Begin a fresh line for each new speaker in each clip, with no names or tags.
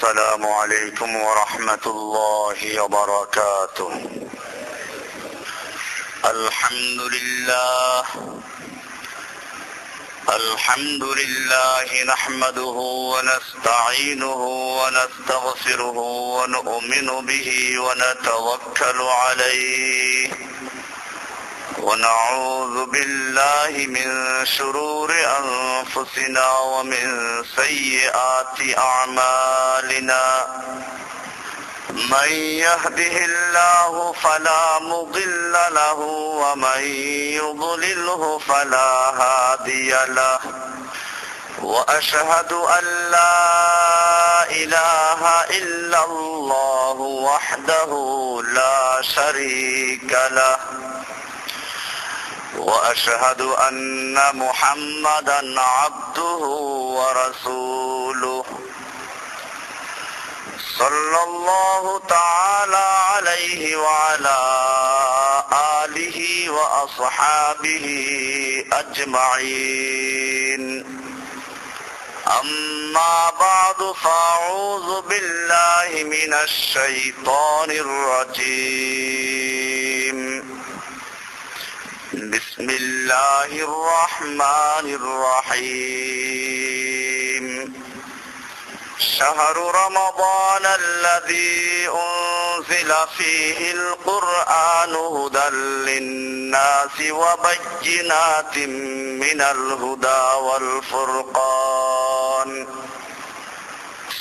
السلام عليكم ورحمة الله وبركاته. الحمد لله نحمده ونستعينه ونستغفره ونؤمن به ونتوكل عليه ونعوذ بالله من شرور أنفسنا ومن سيئات أعمالنا. من يهده الله فلا مضل له ومن يضلله فلا هادي له. وأشهد أن لا إله إلا الله وحده لا شريك له. وأشهد أن محمدا عبده ورسوله صلى الله تعالى عليه وعلى آله وأصحابه أجمعين. أما بعد فأعوذ بالله من الشيطان الرجيم. بسم الله الرحمن الرحيم. شهر رمضان الذي أنزل فيه القرآن هدى للناس وبينات من الهدى والفرقان.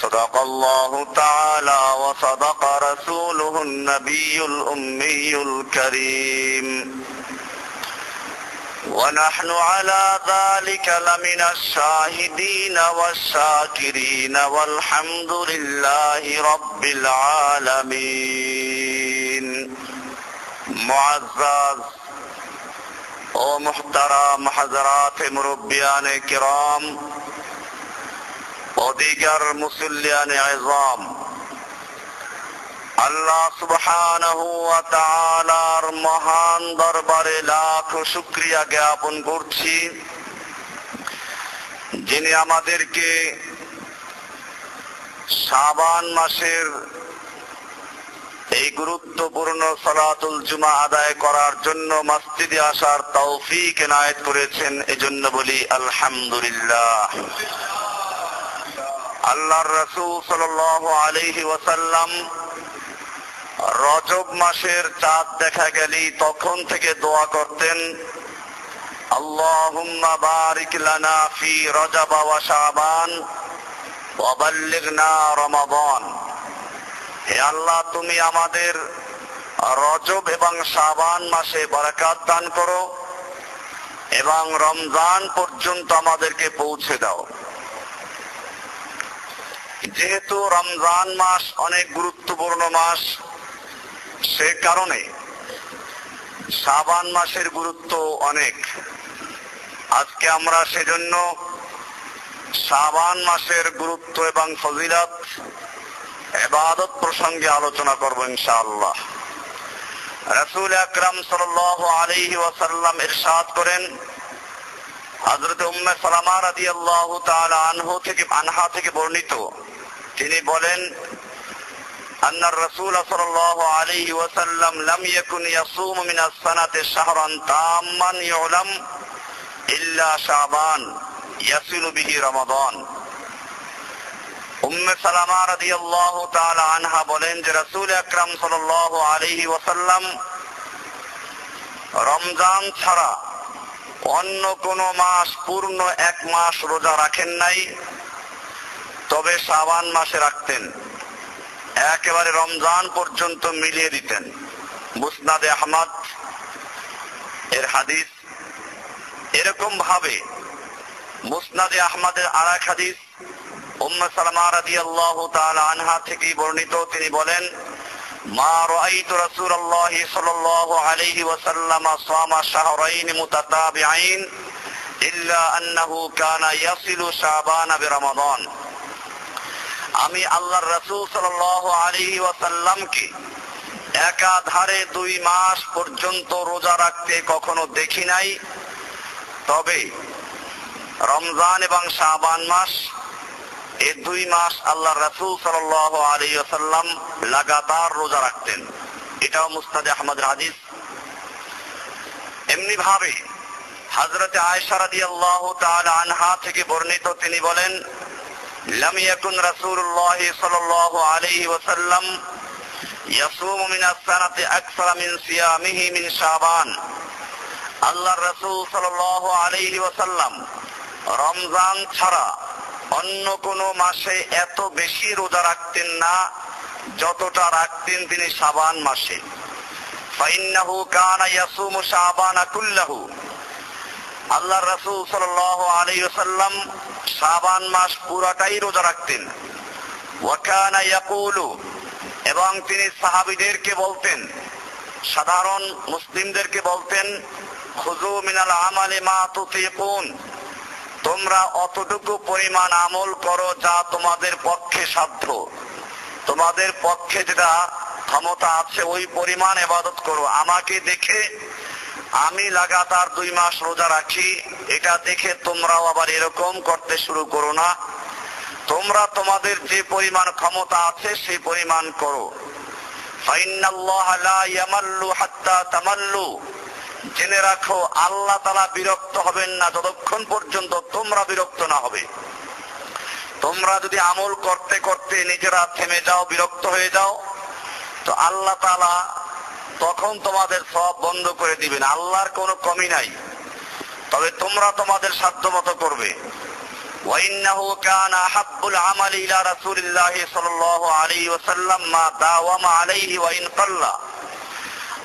صدق الله تعالى وصدق رسوله النبي الأمي الكريم. ونحن على ذلك لمن الشاهدين والشاكرين والحمد لله رب العالمين. معزز ও মুহতারাম হাজরাত মুরব্বিয়ান কিরাম ও দিগার মুসল্লিয়ান আযম, আল্লাহ সুবহানাহু ওয়া তাআলার মহান দরবারে লাখ শুকরিয়া জ্ঞাপন করছি, যিনি আমাদেরকে শাবান মাসের এই গুরুত্বপূর্ণ সালাতুল জুমা আদায় করার জন্য মসজিদে আসার তৌফিক এনায়েত করেছেন। এজন্য বলি আলহামদুলিল্লাহ। আল্লাহর রাসূল সাল্লাল্লাহু আলাইহি ওয়াসাল্লাম রজব মাসের চাঁদ দেখা গেলেই তখন থেকে দোয়া করতেন, আল্লাহুম্মা বারিক লানা ফি রজব ওয়া শাবান ওয়া বাল্লিগনা রমাদান। হে আল্লাহ, তুমি আমাদের রজব এবং শাবান মাসে বরকত দান করো এবং রমজান পর্যন্ত আমাদেরকে পৌঁছে দাও। যেহেতু রমজান মাস অনেক গুরুত্বপূর্ণ মাস, সে কারণে শাবান মাসের গুরুত্ব অনেক। আজকে আমরা সেজন্য শাবান মাসের গুরুত্ব এবং ফজিলত ইবাদত প্রসঙ্গে আলোচনা করব ইনশাআল্লাহ। রাসূল আকরাম সাল্লাল্লাহু আলাইহি ওয়াসাল্লাম ইরশাদ করেন, হযরত উম্মে সালামা রাদিয়াল্লাহু তাআলা আনহা থেকে বর্ণিত, তিনি বলেন, أن الرسول صلى الله عليه وسلم لم يكن يصوم من السنة شهرا تاما يعلم إلا شعبان يصل به رمضان. উম্মে সালামা রাদিয়াল্লাহু তাআলা আনহা বলেন যে রাসূল আকরাম সাল্লাল্লাহু আলাইহি ওয়াসাল্লাম রমজান ছাড়া অন্য কোন মাস পূর্ণ এক মাস রোজা রাখেন নাই, তবে শাবান মাসে রাখতেন। একেবারে রমজান পর্যন্ত মিলিয়ে দিতেন। মুসনাদে আহমদ এর হাদিস। এরকম ভাবে মুসনাদে আহমদের আরেক হাদিস উম্মে সালামা রাদিয়াল্লাহু তাআলা আনহা থেকে বর্ণিত, তিনি বলেন, মা রাআইতু রাসূলুল্লাহি সাল্লাল্লাহু আলাইহি ওয়াসাল্লাম সামা শাহরাইন মুতাতাবিআইন ইল্লা আন্নাহু কানা ইয়াসিলু শাবান বিরমাদান। আমি আল্লাহর রাসূল সাল্লাল্লাহু আলাইহি ওয়াসাল্লামকে একাধারে 2 মাস পর্যন্ত রোজা রাখতে কখনো দেখি নাই, তবে রমজান এবং শাবান মাস এই 2 মাস আল্লাহ রাসূল সাল্লাল্লাহু আলাইহি ওয়াসাল্লাম লাগাতার রোজা রাখতেন। এটাও মুসনাদে আহমদের হাদিস। এমনি ভাবে হযরত আয়েশা রাদিয়াল্লাহু তাআলা আনহা থেকে বর্ণিত, তিনি বলেন, লাম ইয়াকুন রাসূলুল্লাহ সাল্লাল্লাহু আলাইহি ওয়াসাল্লাম ইয়াসুমু মিনাস সানাতি আকসারা মিন সিয়ামিহি মিন শাবান। আল্লাহর রাসূল সাল্লাল্লাহু আলাইহি ওয়াসাল্লাম রমজান ছাড়া অন্য কোন মাসে এত বেশি রোজা রাখতেন না যতটা রাখতেন তিনি শাবান মাসে। ফাইন্নাহু কানা ইয়াসুমু শাবানা কুল্লাহু। আল্লাহর রাসূল সাল্লাল্লাহু আলাইহি ওয়াসাল্লাম শাবান মাস পুরাটাই রোজা রাখতেন। ওয়া কানা ইয়াকুলু, এবং তিনি সাহাবীদেরকে বলতেন, সাধারণ মুসলিমদেরকে বলতেন, খুযু মিনাল আমালি মা তুতিকুন, তোমরা অতটুকু পরিমাণ আমল করো যা তোমাদের পক্ষে সাধ্য, তোমাদের পক্ষে যেটা ক্ষমতা আছে ওই পরিমাণ ইবাদত করো। আমাকে দেখে আমি লাগাতার 2 মাস রোজা রাখি, এটা দেখে তোমরাও আবার এরকম করতে শুরু করো না। তোমরা তোমাদের যে পরিমাণ ক্ষমতা আছে সেই পরিমাণ করো। ফাইন্নাল্লাহা লা ইয়ামাল্লু হাত্তা তামাল্লু, জেনে রাখো আল্লাহ তাআলা বিরক্ত হবেন না যতক্ষণ পর্যন্ত তোমরা বিরক্ত না হবে। তোমরা যদি আমল করতে করতে নিজেরা থেমে যাও, বিরক্ত হয়ে যাও, তো আল্লাহ তাআলা তখন তোমাদের সব বন্ধ করে দিবেন। আল্লাহর কোনো কমি নাই, তবে তোমরা তোমাদের সাধ্য মতো করবে। ওয়াইন্নাহু কানা আহাব্বুল আমালি ইলা রাসূলিল্লাহি সাল্লাল্লাহু আলাইহি ওয়াসাল্লাম মা দাওয়ামা আলাইহি ওয়া ইন কাল্লা।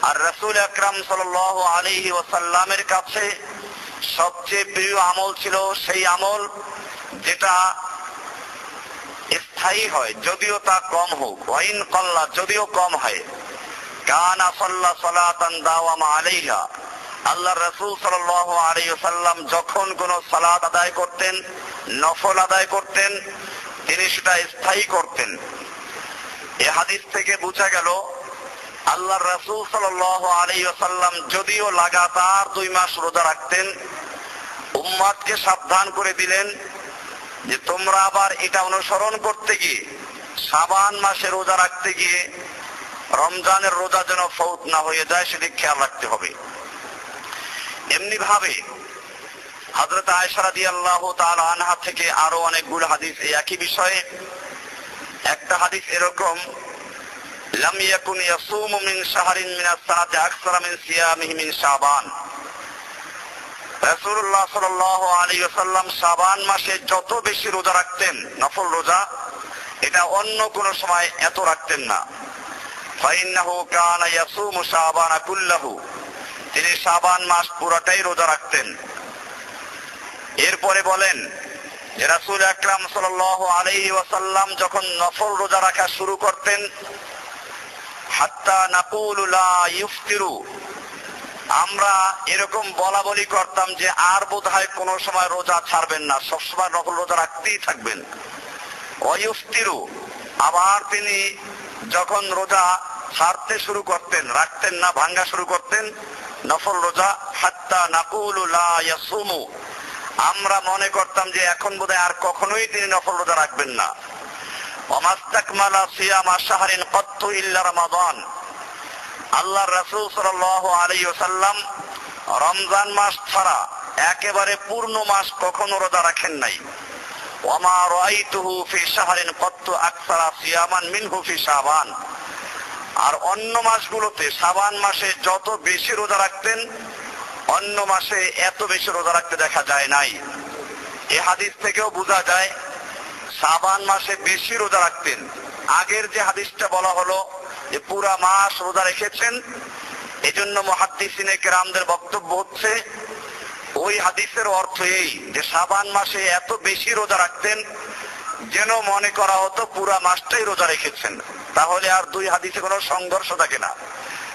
আর রাসূল আকরাম সাল্লাল্লাহু আলাইহি ওয়াসাল্লামের কাছে সবচেয়ে প্রিয় আমল ছিল সেই আমল যেটা স্থায়ী হয়, যদিও তা কম হোক। ওয়া ইন কাল্লা, যদিও কম হয়। কানা সাল্লা সালাতান দাওয়ামা আলাইহা। আল্লাহর রাসূল সাল্লাল্লাহু আলাইহি ওয়াসাল্লাম যখন কোন সালাত আদায় করতেন, নফল আদায় করতেন, তিনি সেটা স্থায়ী করতেন। এই হাদিস থেকে বোঝা গেল আল্লাহর রাসূল সাল্লাল্লাহু আলাইহি ওয়াসাল্লাম যদিও লাগাতার 2 মাস রোজা রাখতেন, উম্মতকে সাবধান করে দিলেন যে তোমরা আবার এটা অনুসরণ করতে গিয়ে শাবান মাসে রোজা রাখতে গিয়ে রমজানের রোজা যেন ফৌত না হয়ে যায় সেদিকে খেয়াল রাখতে হবে। এমনি ভাবে হযরত আয়েশা রাদিয়াল্লাহু তাআলা আনহা থেকে আরো অনেকগুলো হাদিস এই একই বিষয়ে। একটা হাদিস এরকম, লাম ইয়াকুন ইয়াসুমু মিন শাহরিন মিনাস সানাতি আকসারা মিন সিয়ামিহি মিন শাবান। রাসূলুল্লাহ সাল্লাল্লাহু আলাইহি ওয়াসাল্লাম শাবান মাসে যত বেশি রোজা রাখতেন, নফল রোজা, এটা অন্য কোন সময় এত রাখতেন না। ফাইন্নাহু কানা ইয়াসুমু শাবানা কুল্লাহু, তিনি শাবান মাস পুরোটাই রোজা রাখতেন। এরপরে বলেন যে রাসূল আকরাম সাল্লাল্লাহু আলাইহি ওয়াসাল্লাম যখন নফল রোজা রাখা শুরু করতেন, হাত্তা নাকুলু লা ইফতিরু, আমরা এরকম বলা বলি করতাম যে আর বোধহয় কোনো সময় রোজা ছাড়বেন না, সবসময় নফল রোজা রাখতেই থাকবেন। ওয়াইফতিরু, আবার তিনি যখন রোজা ছাড়তে শুরু করতেন, রাখতেন না, ভাঙ্গা শুরু করতেন নফল রোজা, হাত্তা নাকুলু লা ইয়াসুমু, আমরা মনে করতাম যে এখন বোধহয় আর কখনোই তিনি নফল রোজা রাখবেন না। ওয়ামাস্তাকমালা সিয়ামা শাহরিন কত্তু ইল্লা রমাদান, আল্লাহর রাসূল সাল্লাল্লাহু আলাইহি ওয়াসাল্লাম রমজান মাস ছাড়া একেবারে পূর্ণ মাস কখনো রোজা রাখেন নাই। ওয়ামা রাআইতুহু ফি শাহরিন কত্তু আকসারা সিয়ামান মিনহু ফি শাবান, আর অন্য মাসগুলোতে শাবান মাসে যত বেশি রোজা রাখতেন অন্য মাসে এত বেশি রোজা রাখতে দেখা যায় নাই। এই হাদিস থেকেও বোঝা যায় শাবান মাসে বেশি রোজা রাখতেন। আগের যে হাদিসটা বলা হলো যে পুরা মাস রোজা রেখেছেন, এজন্য মুহাদ্দিসিনে কেরামদের বক্তব্য হচ্ছে ওই হাদিসের অর্থ এই যে শাবান মাসে এত বেশি রোজা রাখতেন যেন মনে করা হতো পুরা মাসটাই রোজা রেখেছেন। তাহলে আর 2 হাদিসে কোনো সংঘর্ষ থাকে না।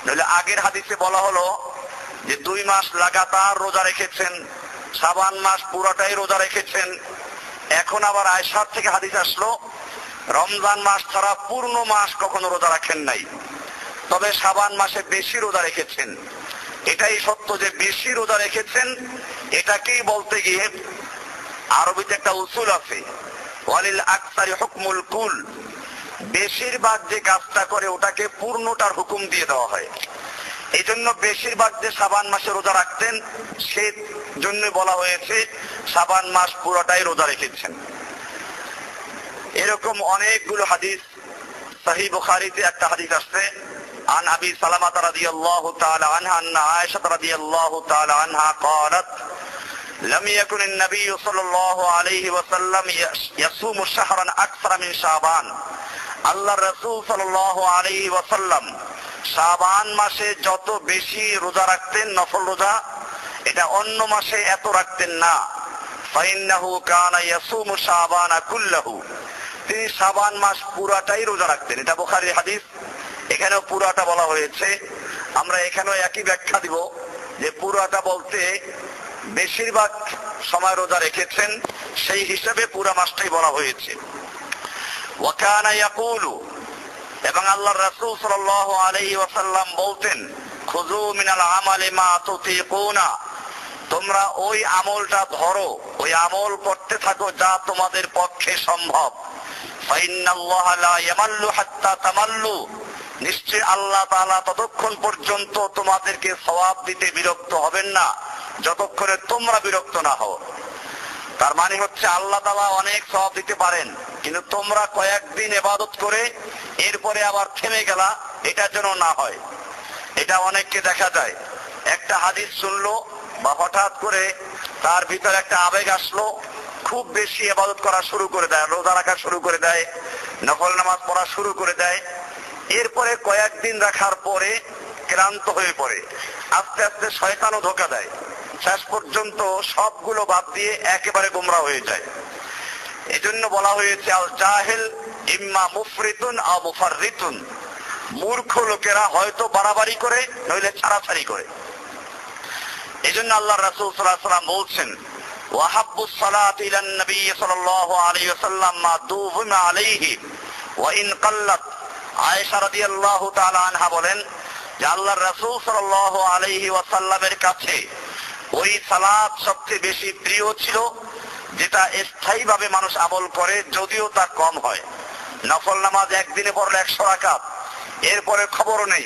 তাহলে আগের হাদিসে বলা হলো যে 2 মাস লাগাতার রোজা রেখেছেন, শাবান মাস পুরাটাই রোজা রেখেছেন। এখন আবার আয়েশার থেকে হাদিস আসলো রমজান মাস ছাড়া পূর্ণ মাস কখনো রোজা রাখেন নাই, তবে শাবান মাসে বেশি রোজা রেখেছেন। এটাই সত্য যে বেশি রোজা রেখেছেন, এটাকেই বলতে গিয়ে আরবিতে একটা উসুল আছে ওয়ালিল আকসারি হুকমুল কুল, বেশিরভাগ যে কাজটা করে ওটাকে পূর্ণটার হুকুম দিয়ে দেওয়া হয়। এই জন্য বেশিরভাগ যে শাবান মাসে রোজা রাখতেন সে জন্য বলা হয়েছে শাবান মাস পুরোটাই রোজা রেখেছেন। এরকম অনেকগুলো হাদিস, সহিহ বুখারীতে একটা হাদিস আসছে, عن أبي سلمة رضي الله تعالى عنها أن عائشة رضي الله تعالى عنها قالت لم يكن النبي صلى الله عليه وسلم يصوم شهرا أكثر من شعبان। আল্লাহ রাসূল সাল্লাল্লাহু আলাইহি ওয়াসাল্লাম শাবান মাসে যত বেশি রোজা রাখতেন নফল রোজা, এটা অন্য মাসে এত রাখতেন না। ফাইন্নাহু কানা ইয়াসুমু শাবানা কুল্লাহু, তিনি শাবান মাস পুরাটাই রোজা রাখতেন। এটা বুখারীর হাদিস, এখানেও পুরাটা বলা হয়েছে। আমরা এখানেও একই ব্যাখ্যা দিব যে পুরাটা বলতে বেশিরভাগ সময় রোজা রেখেছেন, সেই হিসাবে পুরা মাসটাই বলা হয়েছে। ওয়া কানা ইয়াকুলু, এবং আল্লাহর রাসূল সাল্লাল্লাহু আলাইহি ওয়াসাল্লাম বলতেন, খুযু মিনাল আমালি মা তুতিকুনা, তোমরা ওই আমলটা ধরো, ওই আমল করতে থাকো যা তোমাদের পক্ষে সম্ভব। ফাইন্নাল্লাহা লা ইয়ামাল্লু হাত্তা তামাল্লু, নিশ্চয় আল্লাহ তাআলা ততক্ষণ পর্যন্ত তোমাদেরকে সওয়াব দিতে বিরক্ত হবেন না যতক্ষণে তোমরা বিরক্ত না হও। তার মানে হচ্ছে আল্লাহ তাআলা অনেক সওয়াব দিতে পারেন, কিন্তু তোমরা কয়েকদিন ইবাদত করে এরপরে আবার থেমে গেলা, এটা যেন না হয়। এটা অনেককে দেখা যায়, একটা হাদিস শুনলো বা হঠাৎ করে তার ভিতরে একটা আবেগ আসলো, খুব বেশি ইবাদত করা শুরু করে দেয়, রোজা রাখা শুরু করে দেয়, নফল নামাজ পড়া শুরু করে দেয়। এরপরে কয়েকদিন রাখার পরে ক্লান্ত হয়ে পড়ে, আস্তে আস্তে শয়তানও ধোঁকা দেয়, শেষ পর্যন্ত সবগুলো বাদ দিয়ে একেবারে গোমরা হয়ে যায়। এজন্য বলা হয়েছে আল জাহিল ইম্মা মুফরিতুন আও মুফাররিতুন, মূর্খ লোকেরা হয়তো বাড়াবাড়ি করে নইলে ছাড়াছাড়ি করে। এজন্য আল্লাহ রাসূল সাল্লাল্লাহু আলাইহি ওয়াসাল্লাম বলছেন, ওয়াহাব্বুস সালাতি ইলান নবী সাল্লাল্লাহু আলাইহি ওয়াসাল্লাম মা দুউমা আলাইহি ওয়া ইন কাল্লাত। আয়েশা রাদিয়াল্লাহু তাআলা আনহা বলেন যে আল্লাহর রাসূল সাল্লাল্লাহু আলাইহি ওয়াসাল্লামের কাছে ওই সালাত সবচেয়ে বেশি প্রিয় ছিল যেটা স্থায়ীভাবে মানুষ আমল করে, যদিও তা কম হয়। নফল নামাজ একদিনে পড়লে 100 রাকাত, এরপরে খবরও নেই,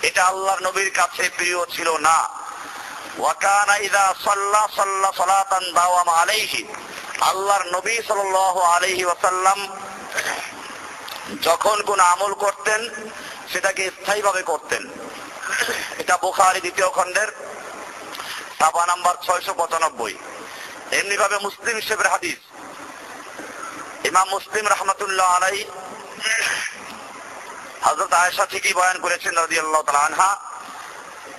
এটা আল্লাহর নবীর কাছে প্রিয় ছিল না। ওয়া কানা ইযা সাল্লা সাল্লা সালাতান দাওয়ামা আলাইহি, আল্লাহর নবী সাল্লাল্লাহু আলাইহি ওয়াসাল্লাম যখন কোন আমল করতেন সেটাকে স্থায়ীভাবে করতেন। এটা বুখারী দ্বিতীয় খণ্ডের সাফা নাম্বার 695। এমনি ভাবে মুসলিম শরীফের হাদিস, ইমাম মুসলিম রাহমাতুল্লাহ আলাইহি হযরত আয়েশা থেকে বয়ান করেছেন রাদিয়াল্লাহু তাআলা আনহা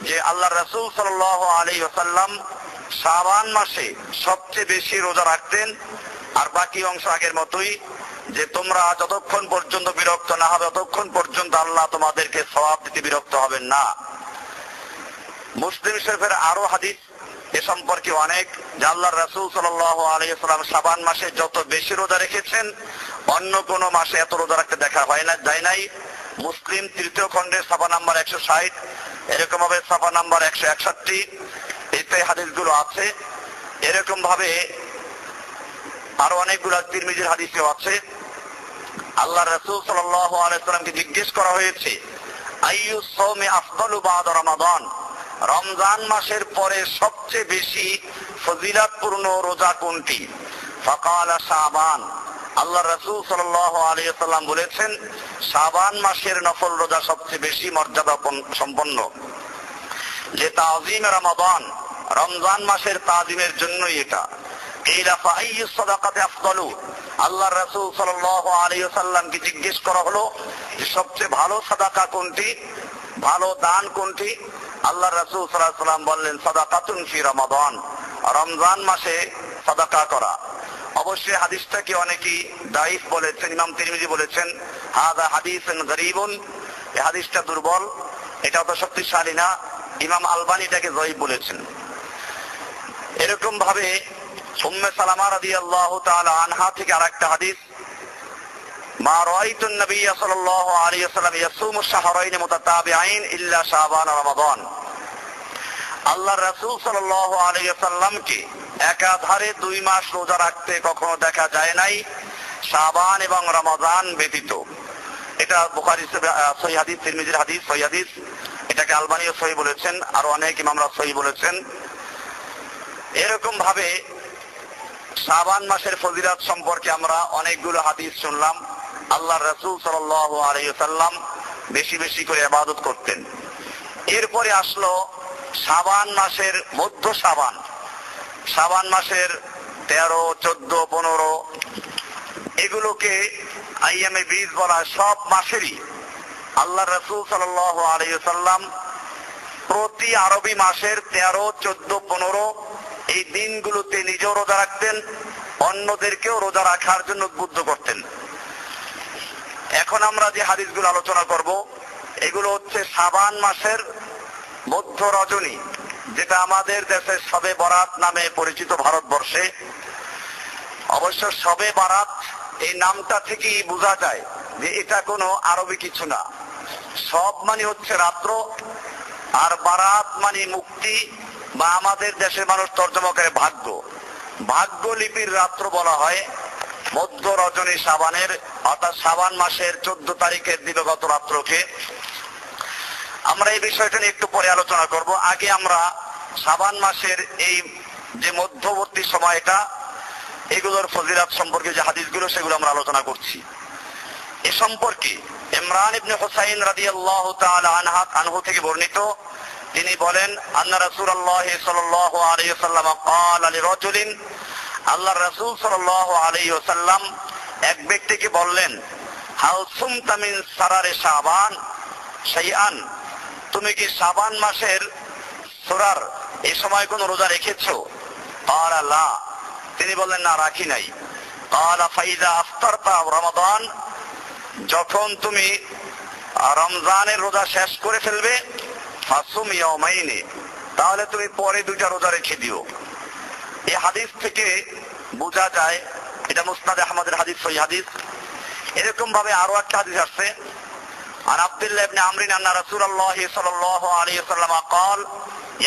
যে আল্লাহর রাসূল সাল্লাল্লাহু আলাইহি ওয়াসাল্লাম শাবান মাসে সবচেয়ে বেশি রোজা রাখতেন। আর বাকি অংশ আগের মতোই, যে তোমরা যতক্ষণ পর্যন্ত বিরক্ত না হবে ততক্ষণ পর্যন্ত আল্লাহ তোমাদেরকে সওয়াব দিতে বিরক্ত হবেন না। মুসলিম শরীফের আরো হাদিস এ সম্পর্কে অনেক, যে আল্লাহর রাসূল সাল্লাল্লাহু আলাইহি ওয়াসাল্লাম শাবান মাসে যত বেশি রোজা রেখেছেন অন্য কোন মাসে এত রোজা রাখতে দেখা হয় না, যায় নাই। মুসলিম তৃতীয় খণ্ডের সাফা নাম্বার 160, এরকম ভাবে সাফা নাম্বার 161 এতে হাদিসগুলো আছে। এরকম ভাবে আরো অনেকগুলো তিরমিজির হাদিসও আছে। আল্লাহ রাসূল সাল্লাল্লাহু আলাইহি ওয়াসাল্লামকে জিজ্ঞেস করা হয়েছে, আইয়ু সাওমি আফদালু বা'দা রমাদান, রমজান মাসের পরে সবচেয়ে বেশি ফজিলতপূর্ণ রোজা কোনটি? ফাকালা শাবান, আল্লাহ রাসূল সাল্লাল্লাহু আলাইহি ওয়াসাল্লাম বলেছেন শাবান মাসের নফল রোজা সবচেয়ে বেশি মর্যাদা সম্পন্ন। যে তাযীম রমাদান, রমজান মাসের তাযীমের জন্যই এটা। কিলা ফাআইয়ু সাদাকাতি আফদালু, আল্লাহর রাসূল সাল্লাল্লাহু আলাইহি ওয়াসাল্লামকে জিজ্ঞেস করা হলো যে সবচেয়ে ভালো সাদাকা কোনটি, ভালো দান কোনটি? আল্লাহর রাসূল সাল্লাল্লাহু আলাইহি ওয়াসাল্লাম বললেন সাদাকাতুন ফি রমাদান, রমজান মাসে সাদাকা করা। অবশ্যই হাদিসটাকে অনেকেই দাঈফ বলেছেন, ইমাম তিরমিজি বলেছেন হাযা হাদিসুন গরীবুন, এই হাদিসটা দুর্বল, এটা তো শক্তিশালী না। ইমাম আলবানী এটাকে যঈফ বলেছেন। এরকম ভাবে উম্মে সালামা রাদিয়াল্লাহু তাআলা আনহা থেকে আরেকটা হাদিস, মা রাআইতুন নবিয়্য সাল্লাল্লাহু আলাইহি ওয়াসাল্লাম ইয়াসুমু শাহরাইন মুতাতাবিআইন ইল্লা শাবান ওয়া রমাদান, আল্লাহর রাসূল সাল্লাল্লাহু আলাইহি ওয়াসাল্লামকে একাধারে 2 মাস রোজা রাখতে কখনো দেখা যায় নাই, শাবান এবং রমাদান ব্যতীত। এটা বুখারী সহিহ হাদিস, তিরমিজির হাদিস সহিহ হাদিস, এটাকে আলবানীও সহিহ বলেছেন, আর অনেক ইমামরা সহিহ বলেছেন। এরকম ভাবে শাবান মাসের ফজিলত সম্পর্কে আমরা অনেকগুলো হাদিস শুনলাম। আল্লাহর রাসূল সাল্লাল্লাহু আলাইহি ওয়াসাল্লাম বেশি বেশি করে ইবাদত করতেন। এরপরে আসলো শাবান মাসের মধ্য শাবান। শাবান মাসের 13, 14, 15 এগুলোকে আইয়ামে বীজ বলা হয়। সব মাসেরই আল্লাহ রাসূল সাল্লাল্লাহু আলাইহি ওয়াসাল্লাম প্রতি আরবি মাসের 13, 14, 15 এই দিনগুলোতে নিজেও রোজা রাখতেন, অন্যদেরকেও রোজা রাখার জন্য উদ্বুদ্ধ করতেন। এখন আমরা যে হাদিসগুলো আলোচনা করব এগুলো হচ্ছে শাবান মাসের মধ্য রজনী, যেটা আমাদের দেশে শবে বরাত নামে পরিচিত ভারতবর্ষে। অবশ্য শবে বরাত এই নামটা থেকেই বোঝা যায় যে এটা কোনো আরবি কিছু না। সব মানে হচ্ছে রাত্র, আর বারাত মানে মুক্তি, বা আমাদের দেশের মানুষ তর্জমা করে ভাগ্য। ভাগ্য লিপির রাত্র বলা হয় মধ্য রজনী শাবানের, অর্থাৎ শাবান মাসের 14 তারিখের দিবাগত রাত্রকে। আমরা এই বিষয়টা নিয়ে একটু পরে আলোচনা করব। আগে আমরা শাবান মাসের এই যে মধ্যবর্তী সময়টা, এগুলোর ফজিলত সম্পর্কে যে হাদিসগুলো সেগুলো আমরা আলোচনা করছি। এ সম্পর্কে ইমরান ইবনে হুসাইন রাদিয়াল্লাহু তাআলা আনহু থেকে বর্ণিত, তিনি বলেন, আন্না রাসূলুল্লাহ সাল্লাল্লাহু আলাইহি ওয়াসাল্লাম ক্বালা লিরাজুলিন, আল্লাহর রাসূল সাল্লাল্লাহু আলাইহি ওয়াসাল্লাম এক ব্যক্তিকে বললেন, হাল সুমতা মিন সারারে শাবান শাইআন, তুমি কি শাবান মাসের সূরার এই সময় কোন রোজা রেখেছো? ক্বালা লা, তিনি বললেন না, রাখি নাই। ক্বালা ফাইযা আফতারতা রমাদান, যখন তুমি রমজানের রোজা শেষ করে ফেলবে, ফাসুম ইয়াওমাইনি, তাহলে তুমি পরে 2টা রোজা রেখে দিও। এই হাদিস থেকে বোঝা যায় এটা মুসনাদ আহমদের হাদিস, সহিহ হাদিস। এরকম ভাবে আরো একটা হাদিস আছে, আর আব্দুল্লাহ ইবনে আমর আন্না রাসূলুল্লাহ সাল্লাল্লাহু আলাইহি ওয়াসাল্লাম قال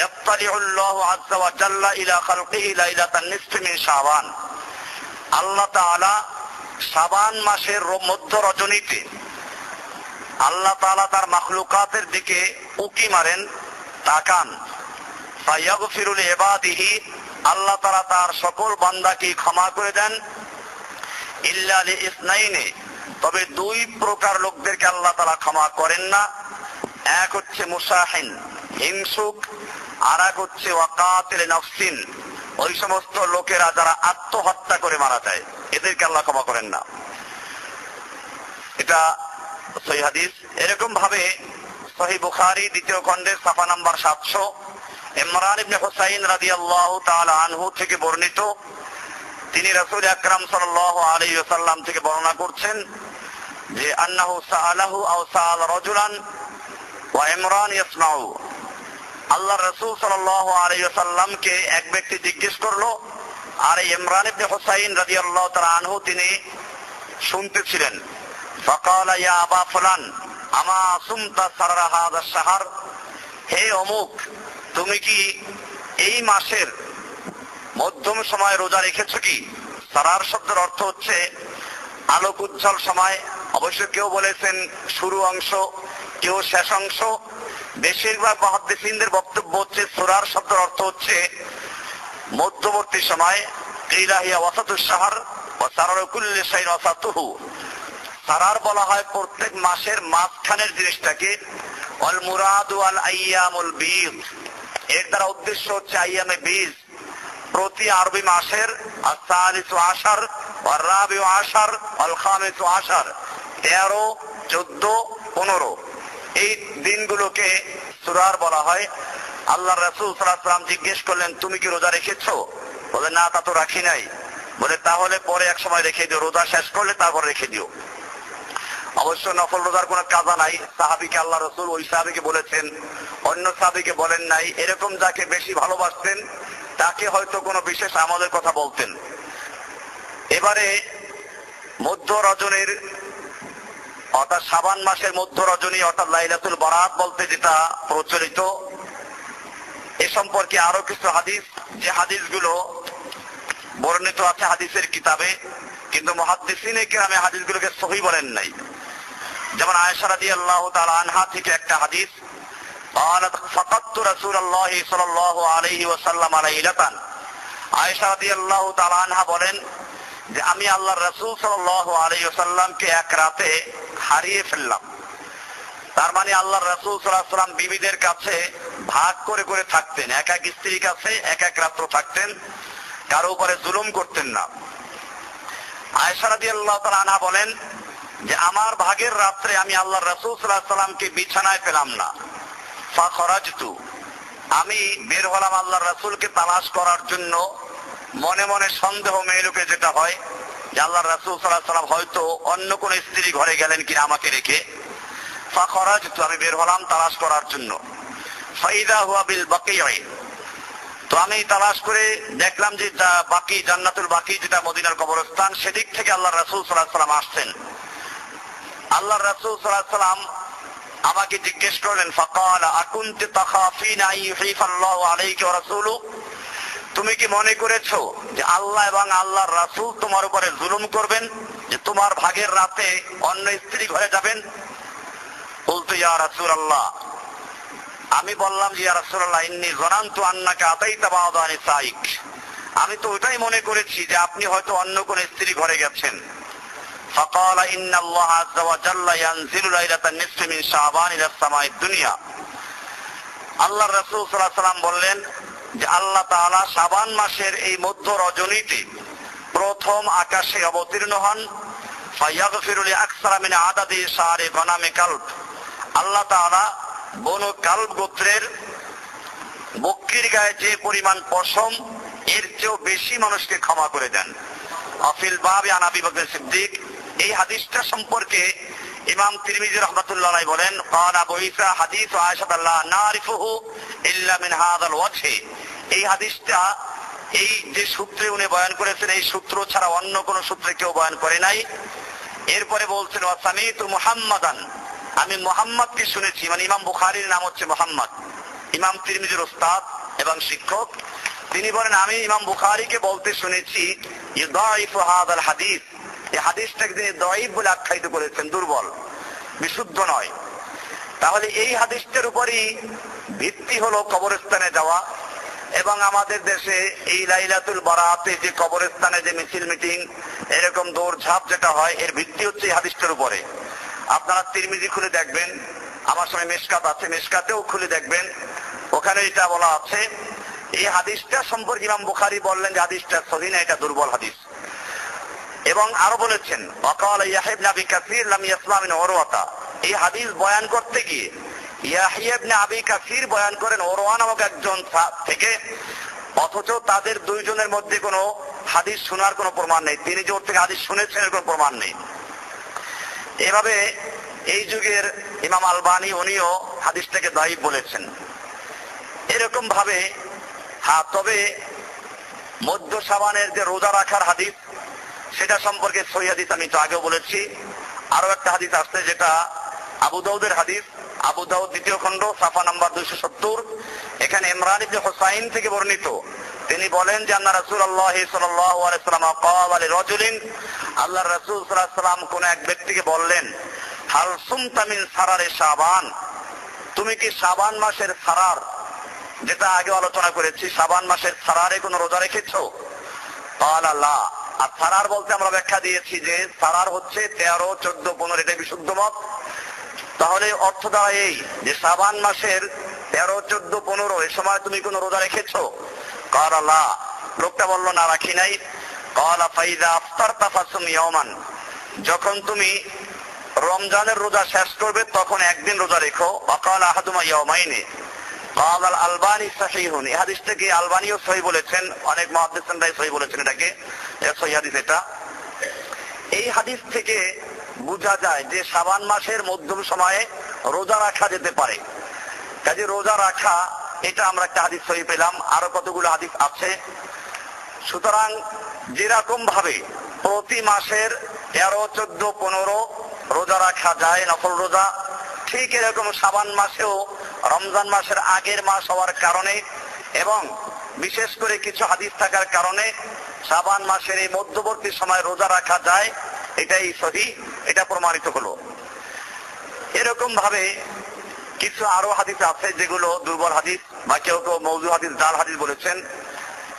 يطلع الله عز وجل الى خلقه ليله النصف من شعبان, আল্লাহ তাআলা শাবান মাসের মধ্য রজনীতে আল্লাহ তাআলা তার মাখলুকাতের দিকে উকি মারেন, তাকান। ফায়াগফিরু লিইবাদিহি, আল্লাহ তাআলা তার সকল বান্দাকে ক্ষমা করে দেন। ইল্লা লিইসনাইনি, তবে 2 প্রকার লোকদেরকে আল্লাহ তাআলা ক্ষমা করেন না। এক হচ্ছে মুসাহিন, হিংসুক, আর এক হচ্ছে ওয়াকাতিল নাফসিন, ওই সমস্ত লোকেরা যারা আত্মহত্যা করে মারা যায়, এদেরকে আল্লাহ ক্ষমা করেন না। এটা সহিহ হাদিস। এরকম ভাবে সহিহ বুখারী 2য় খণ্ডের সাফা নাম্বার 700 ইমরান ইবনে হুসাইন রাদিয়াল্লাহু তাআলা আনহু থেকে বর্ণিত, তিনি রাসূল আকরাম সাল্লাল্লাহু আলাইহি ওয়াসাল্লাম থেকে বর্ণনা করছেন যে আন্নাহু সাআলাহু আও সাআল রাজুলান ওয়া ইমরান ইয়াসমাউ, আল্লাহর রাসূল সাল্লাল্লাহু আলাইহি ওয়াসাল্লামকে এক ব্যক্তি জিজ্ঞেস করলো, আর ইমরান ইবনে হুসাইন রাদিয়াল্লাহু তাআলা আনহু তিনি শুনতেছিলেন। ফাকালা ইয়া আবা ফুলান আমা সুমতা সারা হাযা শাহর, হে অমুক, তুমি কি এই মাসের মধ্যম সময় রোজা রেখেছো কি? সারার শব্দের অর্থ হচ্ছে আলোক উজ্জ্বল সময়। অবশ্য কেউ বলেছেন শুরু অংশ, কেউ শেষ অংশ। বেশিরভাগ মুহাদ্দিসিনদের বক্তব্য হচ্ছে সূরার শব্দের অর্থ হচ্ছে মধ্যবর্তী সময়। কিলা হিয়া ওয়াসাতুশ শাহর ওয়া সারারু কুল্লি শাইইন ওয়াসাতুহু, সারার বলা হয় প্রত্যেক মাসের মাঝখানের জিনিসটাকে। ওয়াল মুরাদু আল আইয়ামুল বীজ, এর দ্বারা উদ্দেশ্য হচ্ছে আইয়ামে বীজ, প্রতি আরবি মাসের আস-সালিসু আশার ওয়ার রাবিউ আশার ওয়াল খামিসু আশার, 13, 14, 15 এই দিনগুলোকে সূরার বলা হয়। আল্লাহর রাসূল সাল্লাল্লাহু আলাইহি ওয়াসাল্লাম জিজ্ঞেস করলেন, তুমি কি রোজা রেখেছো? বলে না, তা তো রাখি নাই। বলে তাহলে পরে এক সময় রেখে দিও, রোজা শেষ করলে তারপর রেখে দিও। অবশ্য নফল রোজার কোনো কাজা নাই। সাহাবীকে আল্লাহ রাসূল ওই সাহাবীকে বলেছেন, অন্য সাহাবীকে বলেন নাই। এরকম যাকে বেশি ভালোবাসতেন তাকে হয়তো কোনো বিশেষ আমলের কথা বলতেন। এবারে মধ্য রজনীর অর্থাৎ শাবান মাসের মধ্য রজনী অর্থাৎ লাইলাতুল বারাত বলতে যেটা প্রচলিত, এ সম্পর্কে আরো কিছু হাদিস, যে হাদিসগুলো বর্ণিত আছে হাদিসের কিতাবে, কিন্তু মুহাদ্দিসিনে কেরামে হাদিসগুলোকে সহিহ বলেন নাই। যেমন আয়েশা রাদিয়াল্লাহু তাআলা আনহা থেকে একটা হাদিস, قالت فقدت رسول الله صلى الله عليه وسلم ليلة। আয়েশা রাদিয়াল্লাহু তাআলা আনহা বলেন যে আমি আল্লাহর রাসূল সাল্লাল্লাহু আলাইহি ওয়াসাল্লামকে এক রাতে হারিয়ে ফেললাম। তার মানে আল্লাহর রাসূল সাল্লাল্লাহু আলাইহি ওয়াসাল্লাম বিবিদের কাছে ভাগ করে করে থাকতেন, এক এক স্ত্রীর কাছে এক এক রাত্র থাকতেন, কারো উপরে জুলুম করতেন না। আয়েশা রাদিয়াল্লাহু তাআলা আনহা বলেন যে আমার ভাগের রাত্রে আমি আল্লাহর রাসূল সাল্লাল্লাহু আলাইহি ওয়াসাল্লামকে বিছানায় পেলাম না। ফাখরাজতু, আমি বের হলাম আল্লাহর রাসূলকে তালাশ করার জন্য। মনে মনে সন্দেহ মেয়েলোকে যেটা হয় যে আল্লাহর রাসূল সাল্লাল্লাহু আলাইহি ওয়াসাল্লাম হয়তো অন্য কোন স্ত্রী ঘরে গেলেন কিনা আমাকে রেখে। ফাখরাজতু, আমি বের হলাম তালাশ করার জন্য। ফাইদা হুয়া বিল বাকিঈ, তো আমি তালাশ করে দেখলাম যে বাকি জান্নাতুল বাকি যেটা মদিনার কবরস্থান, সেদিক থেকে আল্লাহর রাসূল সাল্লাল্লাহু আলাইহি ওয়াসাল্লাম আসছেন। আল্লাহর রাসূল সাল্লাল্লাহু আলাইহি ওয়াসাল্লাম আমাকে জিজ্ঞেস করলেন, ফাকালা আকুনতি তাখাফিনা আইয়ুহিফাল্লাহু আলাইকা ওয়া রাসূলুহু, তুমি কি মনে করেছো যে আল্লাহ এবং আল্লাহর রাসূল তোমার উপরে জুলুম করবেন, যে তোমার ভাগের রাতে অন্য স্ত্রী ঘরে যাবেন? বলতো ইয়া রাসূলুল্লাহ, আমি বললাম যে ইয়া রাসূলুল্লাহ ইন্নী যানানতু আন্নাকা আতাইতা বা'দা নিসাইক, আমি তো ওটাই মনে করেছি যে আপনি হয়তো অন্য কোন স্ত্রী ঘরে গেছেন। فقال إن الله عز وجل ينزل ليلة النصف من شعبان إلى السماء الدنيا। আল্লাহর রাসূল সাল্লাল্লাহু আলাইহি ওয়াসাল্লাম বললেন যে আল্লাহ তাআলা শাবান মাসের এই মধ্য রজনীতে প্রথম আকাশে অবতীর্ণ হন। ফায়াগফিরু লিআকসারা মিন আদাদি শারি গনামি কালব, আল্লাহ তাআলা বনু কালব গোত্রের বকরির গায়ে যে পরিমাণ পশম, এর চেয়েও বেশি মানুষকে ক্ষমা করে দেন। আফিল বাবে আন আবি বকর সিদ্দিক, এই হাদিসটা সম্পর্কে ইমাম তিরমিজি রাহমাতুল্লাহ আলাইহি বলেন, ক্বালা আবু ঈসা হাদিস আয়েশা আল্লাহ নারিফুহু ইল্লা মিন হাযাল ওয়াজহি, এই হাদিসটা এই যে সূত্রে উনি বয়ান করেছেন এই সূত্র ছাড়া অন্য কোন সূত্রে কেউ বয়ান করে নাই। এরপরে বলছেন ওয়া সামিতু মুহাম্মাদান, আমি মুহাম্মদকে শুনেছি, মানে ইমাম বুখারীর নাম হচ্ছে মুহাম্মদ, ইমাম তিরমিজির উস্তাদ এবং শিক্ষক। তিনি বলেন আমি ইমাম বুখারীকে বলতে শুনেছি ইদাইফু হাযাল হাদিস, এই হাদিসটাকে তিনি দাঈফ বলে আখ্যায়িত করেছেন, দুর্বল, বিশুদ্ধ নয়। তাহলে এই হাদিসটার উপরই ভিত্তি হলো কবরস্থানে যাওয়া। এবং আমাদের দেশে এই লাইলাতুল বারাতে যে কবরস্থানে যে মিছিল মিটিং এরকম দৌড়ঝাঁপ যেটা হয়, এর ভিত্তি হচ্ছে এই হাদিসটার উপরে। আপনারা তিরমিজি খুলে দেখবেন, আমার সময় মিশকাত আছে, মিশকাতেও খুলে দেখবেন, ওখানে এটা বলা আছে। এই হাদিসটা সম্পর্কে ইমাম বুখারী বললেন যে হাদিসটা সহিহ না, এটা দুর্বল হাদিস। এবং আরো বলেছেন ওয়াকাল ইয়াহইয়া ইবনে আবি কাসীর লাম ইয়াসমা মিন উরওয়াতা, এই হাদিস বয়ান করতে গিয়ে ইয়াহইয়া ইবনে আবি কাসীর বয়ান করেন উরওয়া নামক একজন থেকে, অথচ তাদের দুইজনের মধ্যে কোনো হাদিস শোনার কোনো প্রমাণ নেই, তিনি যে ওর থেকে হাদিস শুনেছেন এর কোনো প্রমাণ নেই। এভাবে এই যুগের ইমাম আলবানী উনিও হাদিসটাকে দাঈফ বলেছেন। এরকম ভাবে তবে মধ্য শাবানের যে রোজা রাখার হাদিস, সেটা সম্পর্কে সহিহ হাদিস আমি তো আগেও বলেছি। আরো একটা হাদিস আসছে যেটা আবু দাউদের হাদিস, আবু দাউদ দ্বিতীয় খণ্ড সাফা নাম্বার 270, এখানে ইমরান ইবনে হুসাইন থেকে বর্ণিত। তিনি বলেন যে আন্না রাসূলুল্লাহ সাল্লাল্লাহু আলাইহি ওয়াসাল্লাম ক্বালা লিরাজুলিন, আল্লাহর রাসূল সাল্লাল্লাহু আলাইহি ওয়াসাল্লাম কোন এক ব্যক্তিকে বললেন, হাল সুমতা মিন সারারে শাবান, তুমি কি শাবান মাসের সারার, যেটা আগে আলোচনা করেছি, শাবান মাসের সারারে কোনো রোজা রেখেছো? ক্বালা লা। আর সারার বলতে আমরা ব্যাখ্যা দিয়েছি যে সারার হচ্ছে 13, 14, 15, এটা বিশুদ্ধ মত। তাহলে অর্থ দাঁড়ায় এই যে শাবান মাসের 13, 14, 15 এই সময় তুমি কোনো রোজা রেখেছো? ক্বালা লা, লোকটা বলল না রাখি নাই। ক্বালা ফাইযা আফতারতা ফাসুম ইয়াওমান, যখন তুমি রমজানের রোজা শেষ করবে তখন একদিন রোজা রেখো। ওয়াকালা আহাদুমা ইয়াওমাইনি। ক্বালা আল আলবানী সহিহুন, এই হাদিসটাকে আলবানীও সহিহ বলেছেন, অনেক মুহাদ্দিসিনরাই সহিহ বলেছেন এটাকে, সহিহ হাদিস এটা। এই হাদিস থেকে বোঝা যায় যে শাবান মাসের মধ্যম সময়ে রোজা রাখা যেতে পারে। কাজে রোজা রাখা, এটা আমরা একটা হাদিস সহিহ পেলাম, আরো কতগুলো হাদিস আছে। সুতরাং যেরকম ভাবে প্রতি মাসের 13, 14, 15 রোজা রাখা যায় নফল রোজা, ঠিক এরকম শাবান মাসেও রমজান মাসের আগের মাস হওয়ার কারণে এবং বিশেষ করে কিছু হাদিস থাকার কারণে শাবান মাসের এই মধ্যবর্তী সময় রোজা রাখা যায়, এটাই সহিহ, এটা প্রমাণিত হলো। এরকম ভাবে কিছু আরো হাদিস আছে যেগুলো দুর্বল হাদিস বা কেউ কেউ মওযু হাদিস, জাল হাদিস বলেছেন,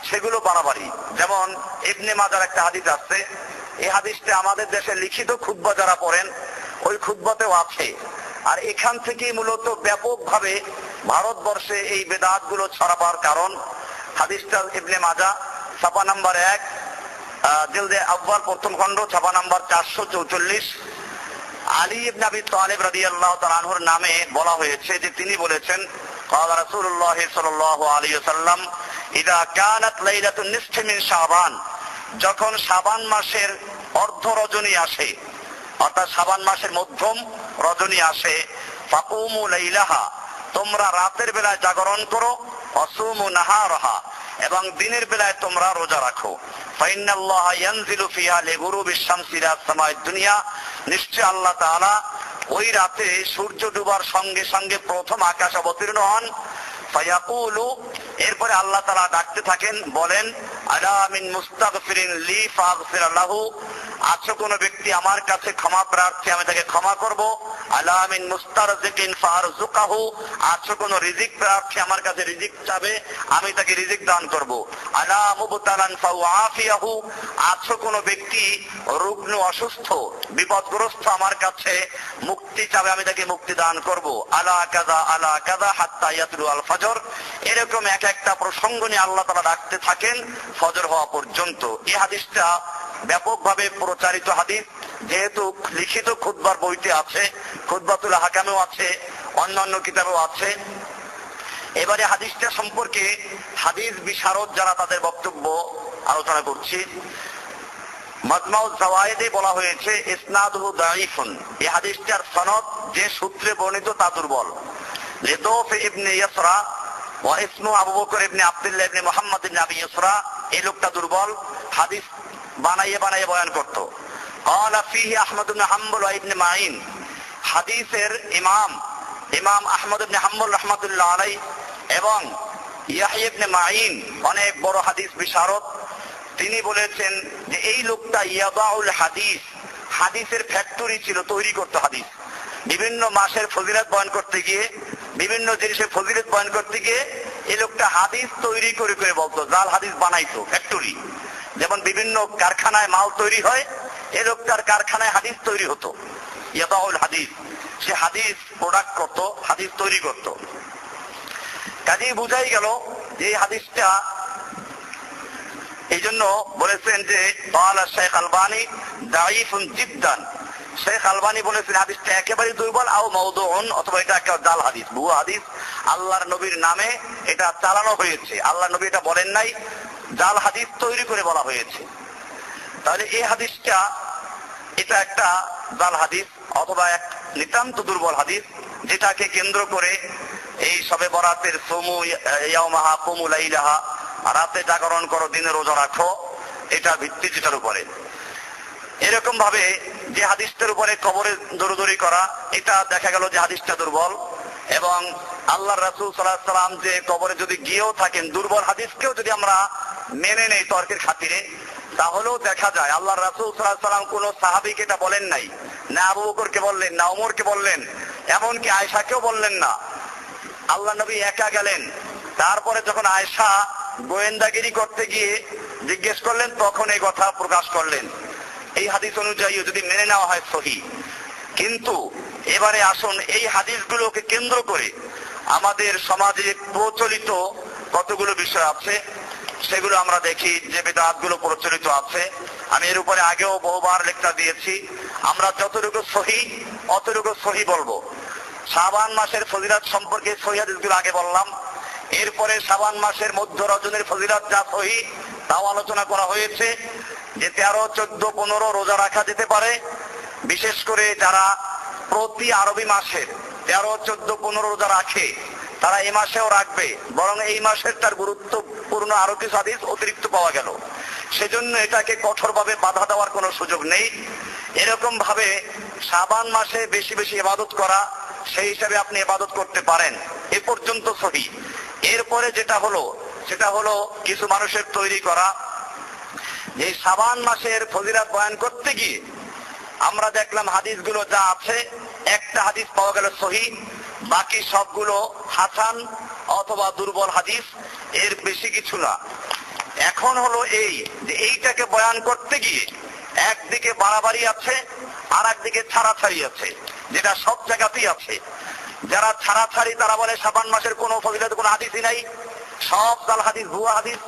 সেগুলো বাড়াবাড়ি। যেমন ইবনে মাজার একটা হাদিস আছে, এই হাদিসটা আমাদের দেশে লিখিত খুতবা যারা পড়েন ওই খুতবাতেও আছে। আর এখান থেকেই মূলত ব্যাপকভাবে ভারতবর্ষে এই বেদাত গুলো ছড়াবার কারণ। হাদিসটা ইবনে মাজা ছাপা নাম্বার 1, জিলদে আউয়াল প্রথম খণ্ড, ছাপা নাম্বার 444। আলী ইবনে আবি তালিব রাদিয়াল্লাহু তাআলা আনহুর নামে বলা হয়েছে যে তিনি বলেছেন, قال رسول الله صلى الله عليه وسلم إذا كانت ليلة النصف من شعبان, যখন শাবান মাসের অর্ধ রজনী আসে, অর্থাৎ শাবান মাসের মধ্যম রজনী আসে, ফাকুমু লাইলাহা, তোমরা রাতের বেলায় জাগরণ করো, অসুমু নাহারাহা, এবং দিনের বেলায় তোমরা রোজা রাখো। ফাইনাল্লাহা ইয়ানজিলু ফিহা লিগুরুবিশ শামসি ইলা সামাইদ দুনিয়া, নিশ্চয় আল্লাহ তাআলা ওই রাতে সূর্য ডুবার সঙ্গে সঙ্গে প্রথম আকাশ অবতীর্ণ হন। ফায়াকুলু, এরপরে আল্লাহ তাআলা ডাকতে থাকেন, বলেন, আলা মিন মুস্তাগফিরিন লি ফাগফির লাহু, আছো কোন ব্যক্তি আমার কাছে ক্ষমা প্রার্থী, আমি তাকে ক্ষমা করব। আলা মিন মুস্তারজিকিন ফারজুকাহু, আছো কোন রিজিক প্রার্থী আমার কাছে রিজিক চাবে, আমি তাকে রিজিক দান করব। আলা মুবতালান ফাউআফিয়াহু, আছো কোন ব্যক্তি রুগ্ন, অসুস্থ, বিপদগ্রস্ত, আমার কাছে মুক্তি চাবে, আমি তাকে মুক্তি দান করব। আলা কাযা আলা কাযা হাত্তা ইয়াতলু আল ফজর, এরকম এক একটা প্রসঙ্গ নিয়ে আল্লাহ তাআলা ডাকতে থাকেন ফজর হওয়া পর্যন্ত। এই হাদিসটা ব্যাপকভাবে প্রচারিত হাদিস, যেহেতু লিখিত খুতবার বইতে আছে, খুতবাতুল হাকামেও আছে, অন্যান্য কিতাবেও আছে। এবারে হাদিসটা সম্পর্কে হাদিস বিশারদ যারা তাদের বক্তব্য আলোচনা করছি। মাজমাউজ জাওয়ায়েদে বলা হয়েছে ইসনাদুহু দাঈফুন, এই হাদিসটার সনদ যে সূত্রে বর্ণিত তা দুর্বল। লিদৌফ ইবনে ইয়াসরা ওয়া ইসমু আবু বকর ইবনে আব্দুল্লাহ ইবনে মুহাম্মদ ইবনে আবি ইয়াসরা, এই লোকটা দুর্বল, হাদিস বানাইয়ে বানাইয়ে বয়ান করত। ক্বালা ফীহি আহমদ ইবনে হাম্বল ওয়া ইবনে মাঈন, হাদিসের ইমাম আহমদ ইবনে হাম্বল রাহমাতুল্লাহ আলাইহি এবং ইয়াহইয়া ইবনে মাঈন অনেক বড় হাদিস বিশারদ, তিনি বলেছেন যে এই লোকটা ইয়াবাউল হাদিস, হাদিসের ফ্যাক্টরি ছিল, তৈরি করতো হাদিস। বিভিন্ন মাসের ফজিলত বয়ান করতে গিয়ে, বিভিন্ন জিনিসের ফজিলত বয়ান করতে গিয়ে এই লোকটা হাদিস তৈরি করে করে বলতো, জাল হাদিস বানাইতো, ফ্যাক্টরি। যেমন বিভিন্ন কারখানায় মাল তৈরি হয়, এই লোকটার কারখানায় হাদিস তৈরি হতো, ইয়াবাউল হাদিস, সে হাদিস প্রোডাক্ট করতো, হাদিস তৈরি করতো। কাজেই বুঝাই গেল যে এই হাদিসটা, এই জন্য বলেছেন যে ক্বালা শেখ আলবানী দাঈফুন জিদ্দান, শেখ আলবানী বলেছেন হাদিসটা একেবারে দুর্বল, আও মাওদুউন, অথবা এটা একটা জাল হাদিস, ভুয়া হাদিস, আল্লাহর নবীর নামে এটা চালানো হয়েছে, আল্লাহর নবী এটা বলেন নাই, জাল হাদিস তৈরি করে বলা হয়েছে। তাহলে এই হাদিসটা এটা একটা জাল হাদিস অথবা এক নিতান্ত দুর্বল হাদিস, যেটাকে কেন্দ্র করে এই শবে বরাতের সুমু ইয়াউমাহা কুমু লাইলাহা, রাতে জাগরণ করো, দিনে রোজা রাখো, এটা ভিত্তি যেটার উপরে। এরকম ভাবে যে হাদিসটার উপরে কবরে দৌড়দৌড়ি করা, এটা দেখা গেল যে হাদিসটা দুর্বল। এবং আল্লাহর রাসূল সাল্লাল্লাহু আলাইহি ওয়াসাল্লাম যে কবরে যদি গিয়েও থাকেন, দুর্বল হাদিসকেও যদি আমরা মেনে নেই তর্কের খাতিরে, তাহলেও দেখা যায় আল্লাহর রাসূল সাল্লাল্লাহু আলাইহি ওয়াসাল্লাম কোন সাহাবীকে এটা বলেন নাই, না আবু বকরকে বললেন, না ওমরকে বললেন, এমনকি আয়েশাকেও বললেন না। আল্লাহ নবী একা গেলেন, তারপরে যখন আয়েশা গোয়েন্দাগিরি করতে গিয়ে জিজ্ঞেস করলেন, তখন এই কথা প্রকাশ করলেন। এই হাদিস অনুযায়ী যদি মেনে নেওয়া হয় সহিহ। কিন্তু এবারে আসুন, এই হাদিসগুলোকে কেন্দ্র করে আমাদের সমাজে প্রচলিত কতগুলো বিষয় আছে, সেগুলো আমরা দেখি যে বিদআতগুলো প্রচলিত আছে। আমি এর উপরে আগেও বহুবার লেকচার দিয়েছি। আমরা যতটুকু সহিহ অতটুকু সহিহ বলবো। শাবান মাসের ফজিলত সম্পর্কে সহিহ হাদিসগুলো আগে বললাম। এরপরে শাবান মাসের মধ্য রজনীর ফজিলত যা সহিহ তাও আলোচনা করা হয়েছে, যে 13, 14, 15 রোজা রাখা যেতে পারে। বিশেষ করে যারা প্রতি আরবি মাসের 13, 14, 15 রোজা রাখে, তারা এই মাসেও রাখবে, বরং এই মাসের তার গুরুত্বপূর্ণ আরো কিছু হাদিস অতিরিক্ত পাওয়া গেল। সেজন্য এটাকে কঠোরভাবে বাধা দেওয়ার কোনো সুযোগ নেই। এরকম ভাবে শাবান মাসে বেশি বেশি ইবাদত করা, সেই হিসাবে আপনি ইবাদত করতে পারেন, এ পর্যন্ত সহিহ। এরপরে যেটা হলো সেটা হলো কিছু মানুষের তৈরি করা যে শাবান মাসের ফজিলত বয়ান করতে গিয়ে আমরা দেখলাম হাদিসগুলো যা আছে, একটা হাদিস পাওয়া গেল সহিহ, বাকি সবগুলো হাসান অথবা দুর্বল হাদিস, এর বেশি কিছু না। এখন হলো এই যে এইটাকে বয়ান করতে গিয়ে একদিকে বাড়াবাড়ি আছে আর একদিকে ছাড়াছাড়ি আছে, যেটা সব জায়গাতেই আছে। যারা ছাড়াছাড়ি তারা বলে শাবান মাসের কোনো ফজিলত কোনো হাদিসই নাই, সব জাল হাদিস, ভুয়া হাদিস।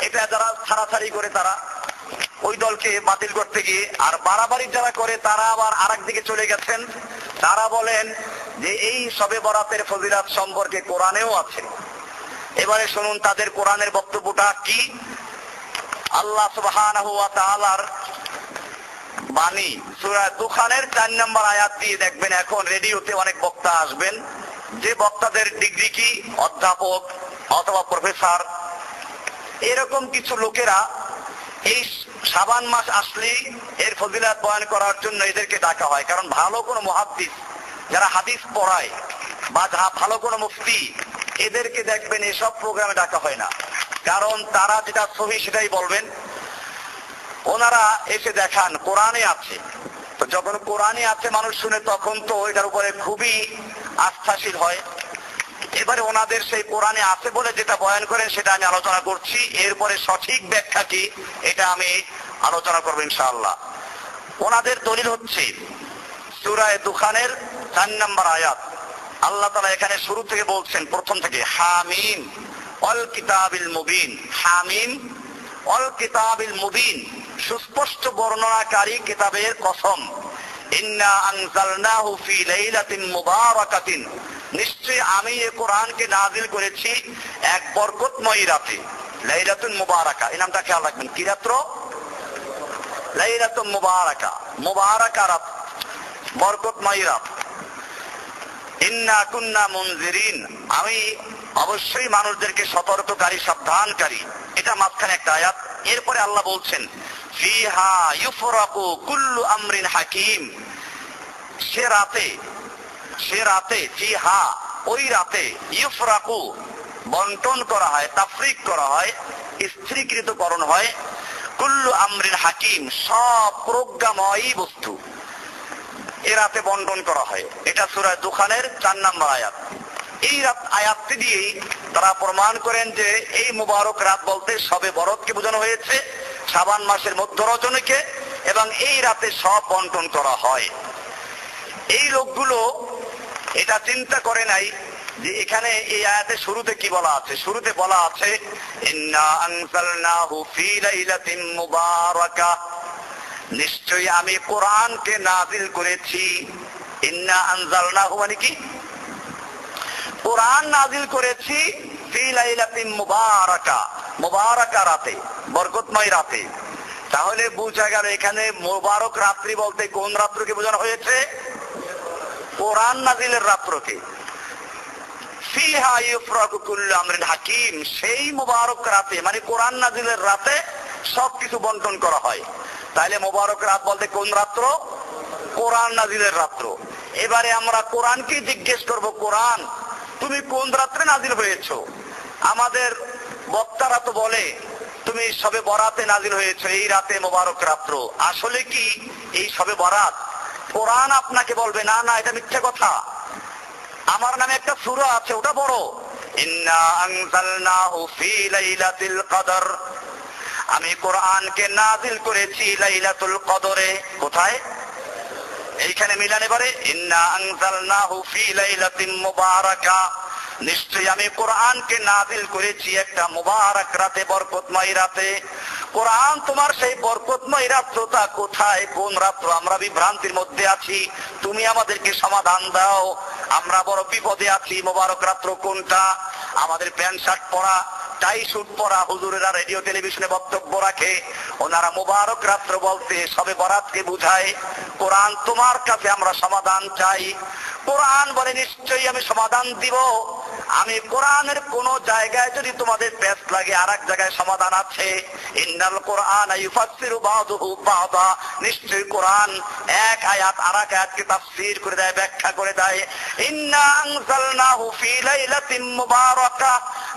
এটা যারা ছাড়াছাড়ি করে তারা ওই দলকে বাতিল করতে গিয়ে, আর বাড়াবাড়ি যারা করে তারা আবার আরেক দিকে চলে গেছেন। তারা বলেন যে এই শবে বরাতের ফজিলত সম্পর্কে কোরআনেও আছে। এবারে শুনুন তাদের কোরআনের বক্তব্যটা কি। আল্লাহ সুবহানাহু ওয়া তাআলার বাণী সূরা দুখানের 4 নম্বর আয়াত দিয়ে দেখবেন, এখন রেডিওতে অনেক বক্তা আসবেন, যে বক্তাদের ডিগ্রি কি অধ্যাপক অথবা প্রফেসর, এরকম কিছু লোকেরা এই শাবান মাস আসলে এর ফজিলত বয়ান করার জন্য এদেরকে ডাকা হয়। কারণ ভালো কোনো মুহাদ্দিস যারা হাদিস পড়ায় বা ভালো কোনো মুফতি, এদেরকে দেখবেন এসব প্রোগ্রামে ডাকা হয় না। কারণ তারা যেটা সহিহ সেটাই বলবেন। ওনারা এসে দেখান কোরআনে আছে, তো যখন কোরআনে আছে মানুষ শুনে তখন তো এটার উপরে খুবই আস্থাশীল হয়। এবারে ওনাদের সেই কোরআনে আছে বলে যেটা বয়ান করেন সেটা আমি আলোচনা করছি, এরপরে সঠিক ব্যাখ্যা কি এটা আমি আলোচনা করবো ইনশাআল্লাহ। ওনাদের দলিল হচ্ছে সূরা দুখানের 4 নম্বর আয়াত। আল্লাহ তাআলা এখানে শুরু থেকে বলছেন, প্রথম থেকে, হামিম ওয়াল কিতাবিল মুবিন। হামিম ওয়াল কিতাবিল মুবিন, সুস্পষ্ট বর্ণনাকারী কিতাবের কসম। ইন্না আনজালনাহু ফি লাইলাতিন মুবারাকাতিন, নিশ্চয়ই আমি এই কোরআনকে নাযিল করেছি এক বরকতময় রাতে। লাইলাতুন মুবারাকা, এই নামটা খেয়াল রাখবেন। কি রাত্র? লাইলাতুন মুবারাকা, মুবারাকা রাত, বরকতময় রাত। ইন্না কুন্না মুনজিরিন, আমি অবশ্যই মানুষদেরকে সতর্ককারী, সাবধানকারী। এটা মাঝখানে একটা আয়াত। এরপরে আল্লাহ বলছেন, ফিহা ইউফরাকু কুল্লু আমরিন হাকিম, সে রাতে ফিহা, ওই রাতে, ইউফরাকু, বন্টন করা হয়, তাফরিক করা হয়, স্থিরীকৃতকরণ হয়, কুল্লু আমরিন হাকিম, সব প্রজ্ঞাময়ী বস্তু এ রাতে বন্টন করা হয়। এটা সূরা দুখানের 4 নম্বর আয়াত। এই আয়াতটি দিয়েই তারা প্রমাণ করেন যে এই মুবারক রাত বলতে শবে বরাতকে বোঝানো হয়েছে, শাবান মাসের মধ্য রজনীকে, এবং এই রাতে সব বন্টন করা হয়। এই লোকগুলো এটা চিন্তা করে নাই যে এখানে এই আয়াতের শুরুতে কি বলা আছে। শুরুতে বলা আছে, ইন্না আনজালনাহু ফি লাইলাতিন মুবারাকা, নিশ্চয়ই আমি কোরআনকে নাযিল করেছি। ইন্না আনজালনাহু মানে কি? কোরআন নাযিল করেছি ফি লাইলাতিন মুবারাকা, মুবারাকা রাতে, বরকতময় রাতে। তাহলে বোঝা গেল এখানে মুবারক রাত্রি বলতে কোন রাত্রকে বোঝানো হয়েছে? কোরআন নাযিলের রাত্রকে। ফিহা ইউফরাকু কুল্লু আমরিন হাকিম, সেই মুবারক রাতে মানে কোরআন নাযিলের রাতে সবকিছু বন্টন করা হয়। তাহলে মুবারক রাত বলতে কোন রাত্র? কোরআন নাযিলের রাত্র। এবারে আমরা কোরআনকে জিজ্ঞেস করব, কোরআন তুমি কোন রাত্রে নাযিল হয়েছো? আমাদের বক্তারা তো বলে তুমি শবে বরাতে নাযিল হয়েছো, এই রাতে মুবারক রাত্র। আসলে কি এই শবে বরাত? কোরআন আপনাকে বলবে না না এটা মিথ্যা কথা, আমার নামে একটা সূরা আছে ওটা বড়। ইন্না আনজালনাহু ফি লাইলাতিল কদর, আমি কোরআনকে নাযিল করেছি লাইলাতুল কদরে। কোথায়? এইখানে মিলান এবারে, ইন্না আনজালনাহু ফি লাইলাতিন মুবারাকা, নিশ্চয়ই আমি কোরআনকে নাযিল করেছি একটা মুবারক রাতে, বরকতময় রাতে। কোরআন তোমার সেই বরকতময় রাত্রটা কোথায়, কোন রাত্র? আমরা বিভ্রান্তির মধ্যে আছি, তুমি আমাদেরকে সমাধান দাও। আমরা বড় বিপদে আছি, মুবারক রাত্র কোনটা? আমাদের প্যান্ট শার্ট পরা, টাই শুট পরা হুজুরেরা রেডিও টেলিভিশনে বক্তব্য রাখে, ওনারা মুবারক রাত্র বলতে শবে বরাতকে বুঝায়। কোরআন তোমার কাছে আমরা সমাধান চাই। কোরআন বলে নিশ্চয়ই আমি সমাধান দিব। আমি কোরআনের কোন জায়গায় যদি তোমাদের পেশ লাগে আর এক জায়গায় সমাধান আছে। ইন্নাল কোরআন ইউফাসসিরু বাযুহু বাযা, নিশ্চয়ই কোরআন এক আয়াত আর এক আয়াতকে তাফসীর করে দেয়, ব্যাখ্যা করে দেয়। ইন্না আনজালনাহু ফি লাইলাতিন মুবারাকা,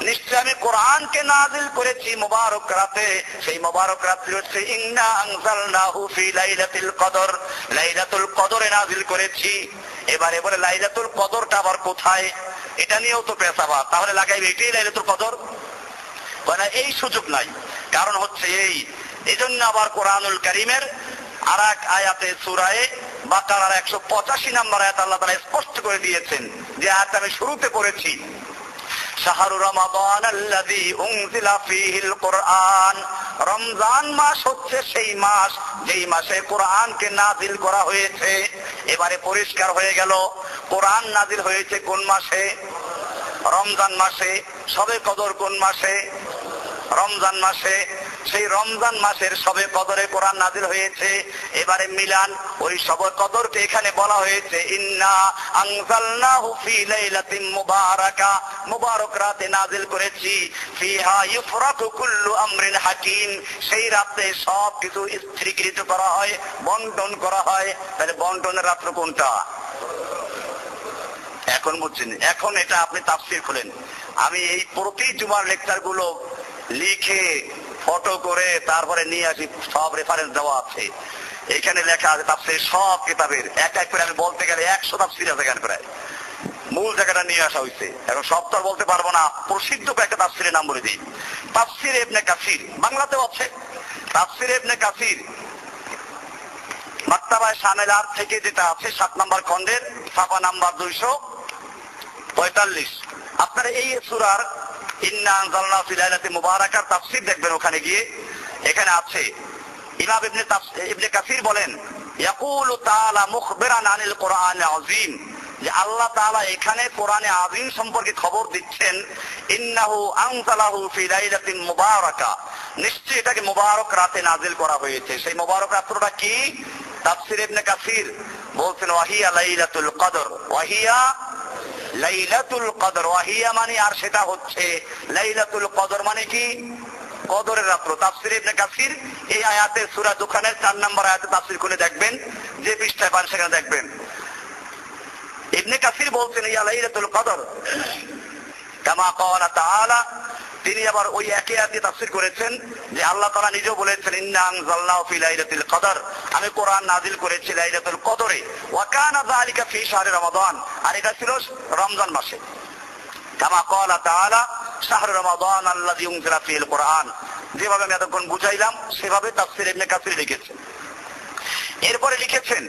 নিশ্চয় আমি কোরআনকে নাযিল করেছি মুবারক রাতে, সেই মুবারক রাত্রি হচ্ছে ইন্না আনজালনাহু ফি লাইলাতুল কদর, লাইলাতুল কদরে নাযিল করেছি। এবারে বলে লাইলাতুল কদরটা আবার কোথায়, এটা নিয়েও তো পেশাবা, তাহলে লাগাইবে এটাই লাইলাতুল কদর, মানে এই সুযোগ নাই। কারণ হচ্ছে এজন্য আবার কোরআনুল কারীমের আর এক আয়াতে সূরায়ে বাকারার 185 নম্বর আয়াত আল্লাহ তাআলা স্পষ্ট করে দিয়েছেন, যে আয়াত আমি শুরুতে পড়েছি, শাহরু রমাদান আল্লাযী উনজিলা ফীহিল কুরআন, রমজান মাস হচ্ছে সেই মাস যেই মাসে কোরআনকে নাযিল করা হয়েছে। এবারে পরিষ্কার হয়ে গেল কোরআন নাযিল হয়েছে কোন মাসে, রমজান মাসে। শবে কদর কোন মাসে, রমজান মাসে। সেই রমজান মাসের শবে কদরে কোরআন নাযিল হয়েছে। এবারে মিলান ওই শবে কদরকে এখানে বলা হয়েছে ইন্না আনজালনাহু ফি লাইলাতিন মুবারাকা, মুবারক রাতে নাযিল করেছি, ফিহা ইউফরাকু কুল্লু আমরিন হাকিম, সেই রাতে সব কিছু স্থিরীকৃত করা হয়, বন্টন করা হয়। তাহলে বন্টনের রাত্র কোনটা এখন বুঝছেন? এখন এটা আপনি তাফসীর খুলেন, আমি এই প্রতি জুমার লেকচার গুলো লিখে ফটো করে তারপরে নিয়ে আসি, সব রেফারেন্স দেওয়া আছে, এখানে লেখা আছে তাফসীর সব কিতাবের, এক এক করে আমি বলতে গেলে 100 তাফসীর আছে এখানে প্রায়, মূল জায়গাটা নিয়ে আসা হয়েছে। এখন সব তো আর বলতে পারবো না, প্রসিদ্ধ কয়েকটা তাফসীরের নাম বলে দিই। তাফসীর ইবনে কাসির বাংলাতেও আছে, তাফসীর ইবনে কাসির মাকতাবায়ে শামেলার থেকে যেটা আছে 7 নম্বর খণ্ডের ছাপা নাম্বার 245, আপনারা এই সূরার ইন্না আনজালনাহু ফি লাইলাতিন মুবারাকার তাফসীর দেখবেন, ওখানে গিয়ে এখানে আছে। ইমাম ইবনে কাসির বলেন ইয়াকুলু তাআলা মুখবিরান আনিল কুরআনিল আযীম, যে আল্লাহ তাআলা এখানে কোরআনে আযীম সম্পর্কে খবর দিচ্ছেন, ইন্নাহু আনজালাহু ফি লাইলাতিন মুবারাকা, নিশ্চয়ই এটাকে মুবারক রাতে নাযিল করা হয়েছে। সেই মুবারক রাতটা কি? তাফসীর ইবনে কাসির বলছেন ওয়াহিয়া লাইলাতুল কদর, ওয়াহিয়া লাইলাতুল কদর, ওয়াহিয়া মানে আর সেটা হচ্ছে, লাইলাতুল কদর মানে কি? কদরের রাত্র। তাফসীর ইবনে কাসির এই আয়াতে সূরা দুখানের 4 নম্বর আয়াতে তাফসীর খুলে দেখবেন, যে পৃষ্ঠায় পান সেখানে দেখবেন ইবনে কাসির বলছেন ইয়া লাইলাতুল কদর কামা ক্বালা তাআলা, তিনি আবার ওই একই আয়াতে তাফসীর করেছেন যে আল্লাহ তাআলা নিজেও বলেছেন ইন্না আনজালনাহু ফি লাইলাতিল কদর, আমি কোরআন নাযিল করেছি লাইলাতুল কদরে, ওয়া কানা যালিকা ফি শাহরি রমাদান, আর এটা ছিল রমজান মাসে। কামা ক্বালা তাআলা শাহরু রমাদান আল্লাযী উনজিলা ফীহিল কুরআন, যেভাবে আমি এতক্ষণ বুঝাইলাম সেভাবে তাফসীর ইবনে কাসির লিখেছেন। এরপরে লিখেছেন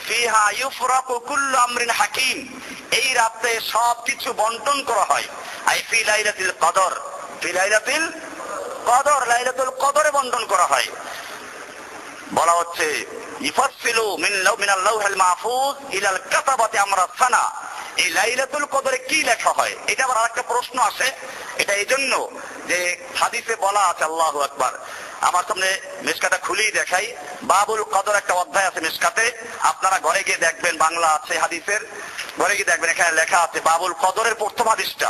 ফিহা ইউফরাকু কুল্লু আমরিন হাকিম, এই রাতে সব কিছু বন্টন করা হয়। আই ফি লাইলাতিল কদর, ফি লাইলাতিল কদর, লাইলাতুল কদরে বন্টন করা হয়। বলা হচ্ছে ইফাসসিলু মিনাল লাওহিল মাহফুজ ইলাল কাতাবাতি আমরা সানা, এই লাইলাতুল কদরে কি লেখা হয়? এটা আবার আরেকটা প্রশ্ন আসে। এটা এই জন্য যে হাদিসে বলা আছে, আল্লাহু আকবার, আমার সামনে মিশকাটা খুলেই দেখাই, বাবুল কদর একটা অধ্যায় আছে মিশকাতে, আপনারা ঘরে গিয়ে দেখবেন, বাংলা আছে হাদিসের, ঘরে গিয়ে দেখবেন এখানে লেখা আছে বাবুল কদরের প্রথম হাদিসটা।